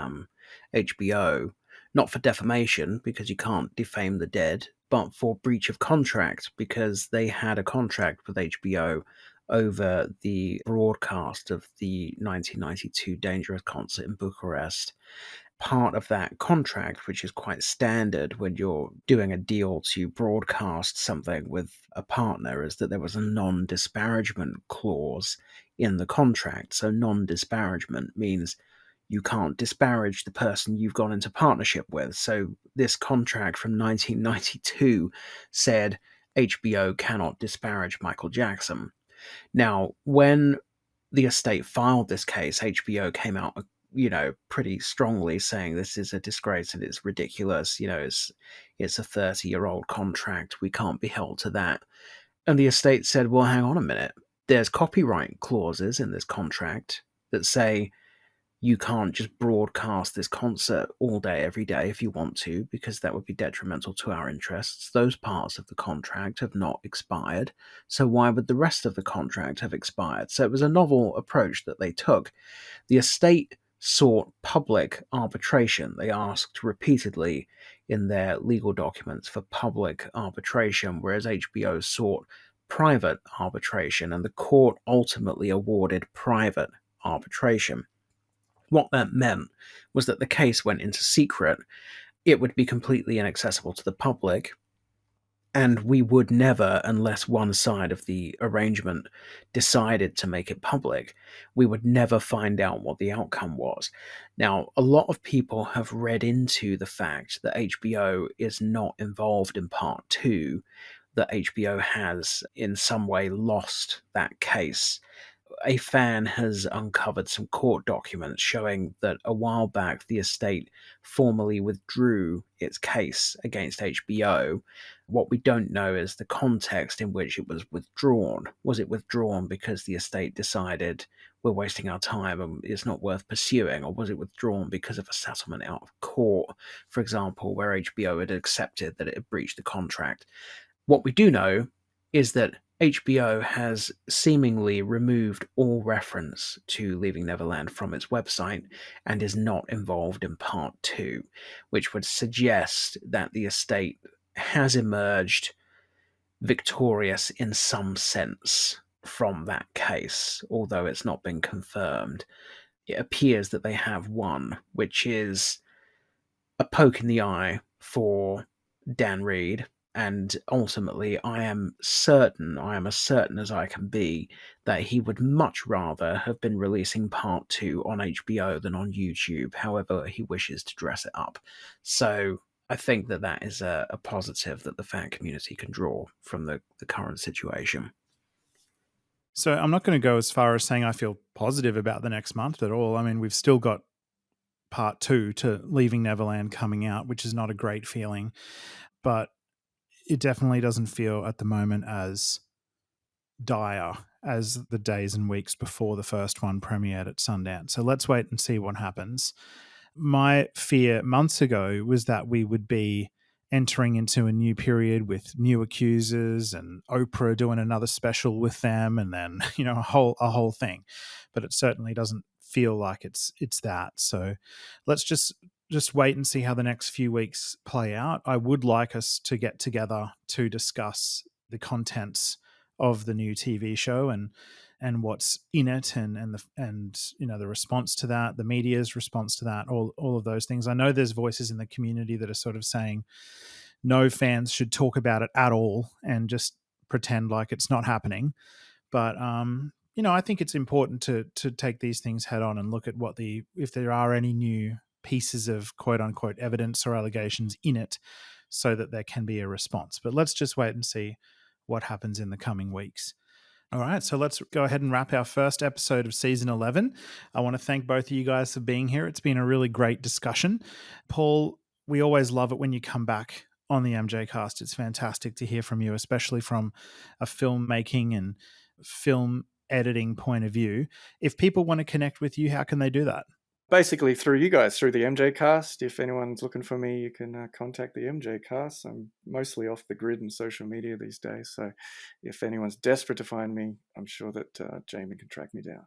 HBO, not for defamation, because you can't defame the dead, but for breach of contract, because they had a contract with HBO over the broadcast of the 1992 Dangerous concert in Bucharest. Part of that contract, which is quite standard when you're doing a deal to broadcast something with a partner, is that there was a non-disparagement clause in the contract. So non-disparagement means you can't disparage the person you've gone into partnership with. So this contract from 1992 said HBO cannot disparage Michael Jackson. Now, when the estate filed this case, HBO came out, pretty strongly saying this is a disgrace and it's ridiculous. It's a 30-year-old contract. We can't be held to that. And the estate said, well, hang on a minute. There's copyright clauses in this contract that say you can't just broadcast this concert all day, every day if you want to, because that would be detrimental to our interests. Those parts of the contract have not expired. So why would the rest of the contract have expired? So it was a novel approach that they took. The estate sought public arbitration. They asked repeatedly in their legal documents for public arbitration, whereas HBO sought private arbitration, and the court ultimately awarded private arbitration. What that meant was that the case went into secret. It would be completely inaccessible to the public. And we would never, unless one side of the arrangement decided to make it public, we would never find out what the outcome was. Now, a lot of people have read into the fact that HBO is not involved in part two, that HBO has in some way lost that case. A fan has uncovered some court documents showing that a while back the estate formally withdrew its case against HBO. What we don't know is the context in which it was withdrawn. Was it withdrawn because the estate decided we're wasting our time and it's not worth pursuing? Or was it withdrawn because of a settlement out of court, for example, where HBO had accepted that it had breached the contract? What we do know is that HBO has seemingly removed all reference to Leaving Neverland from its website and is not involved in part two, which would suggest that the estate has emerged victorious in some sense from that case, although it's not been confirmed. It appears that they have won, which is a poke in the eye for Dan Reed. And ultimately, I am as certain as I can be, that he would much rather have been releasing part two on HBO than on YouTube, however he wishes to dress it up. So I think that is a positive that the fan community can draw from the current situation. So I'm not going to go as far as saying I feel positive about the next month at all. I mean, we've still got part two to Leaving Neverland coming out, which is not a great feeling, but it definitely doesn't feel at the moment as dire as the days and weeks before the first one premiered at Sundance. So let's wait and see what happens. My fear months ago was that we would be entering into a new period with new accusers and Oprah doing another special with them, and then a whole thing. But it certainly doesn't feel like it's that. So let's just wait and see how the next few weeks play out. I would like us to get together to discuss the contents of the new TV show and what's in it and the response to that, the media's response to that, all of those things. I know there's voices in the community that are sort of saying no fans should talk about it at all and just pretend like it's not happening. But I think it's important to take these things head on and look at if there are any new pieces of quote unquote evidence or allegations in it, so that there can be a response. But let's just wait and see what happens in the coming weeks. All right, so let's go ahead and wrap our first episode of season 11. I want to thank both of you guys for being here. It's been a really great discussion. Paul, we always love it when you come back on the MJCast. It's fantastic to hear from you, especially from a filmmaking and film editing point of view. If people want to connect with you, how can they do that? Basically through you guys, through the MJCast. If anyone's looking for me, you can contact the MJCast. I'm mostly off the grid and social media these days, so if anyone's desperate to find me, I'm sure that Jamie can track me down.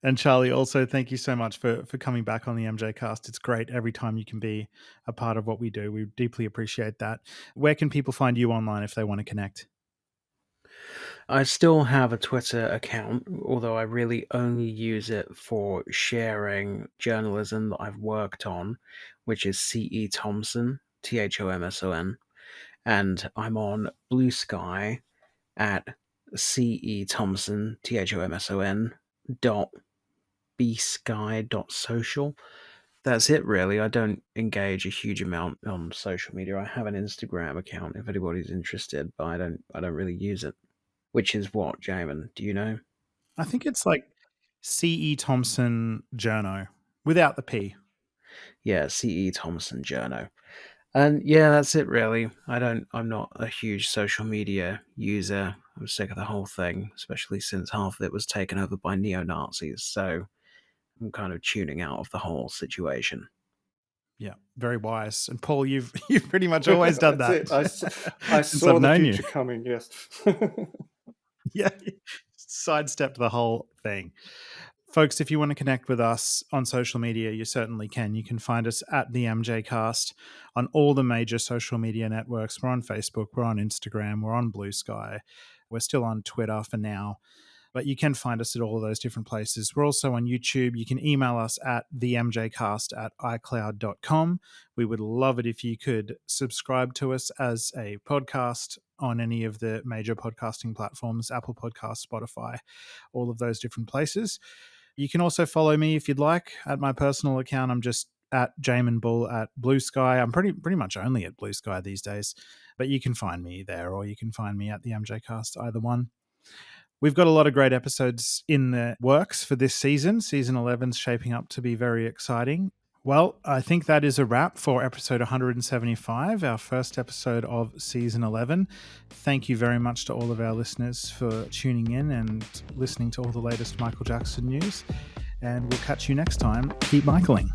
And Charlie, also thank you so much for coming back on the MJCast. It's great every time you can be a part of what we do. We deeply appreciate that. Where can people find you online if they want to connect? I still have a Twitter account, although I really only use it for sharing journalism that I've worked on, which is CE Thomson, Thomson. And I'm on Blue Sky at CE Thomson, Thomson, bsky.social. That's it, really. I don't engage a huge amount on social media. I have an Instagram account if anybody's interested, but I don't really use it. Which is what, Jamon? Do you know? I think it's like CE Thomson Journo without the P. Yeah, CE Thomson Journo. And yeah, that's it really. I'm not a huge social media user. I'm sick of the whole thing, especially since half of it was taken over by neo-Nazis. So I'm kind of tuning out of the whole situation. Yeah, very wise. And Paul, you've pretty much always done that. I saw the future coming, yes. Yeah, sidestepped the whole thing. Folks, if you want to connect with us on social media, you certainly can. You can find us at the MJCast on all the major social media networks. We're on Facebook, we're on Instagram, we're on Blue Sky. We're still on Twitter for now. But you can find us at all of those different places. We're also on YouTube. You can email us at themjcast@icloud.com. We would love it if you could subscribe to us as a podcast on any of the major podcasting platforms, Apple Podcasts, Spotify, all of those different places. You can also follow me if you'd like at my personal account. I'm just at Jamon Bull at Blue Sky. I'm pretty much only at Blue Sky these days, but you can find me there, or you can find me at the MJCast, either one. We've got a lot of great episodes in the works for this season. Season 11's shaping up to be very exciting. Well, I think that is a wrap for episode 175, our first episode of season 11. Thank you very much to all of our listeners for tuning in and listening to all the latest Michael Jackson news. And we'll catch you next time. Keep Michaeling.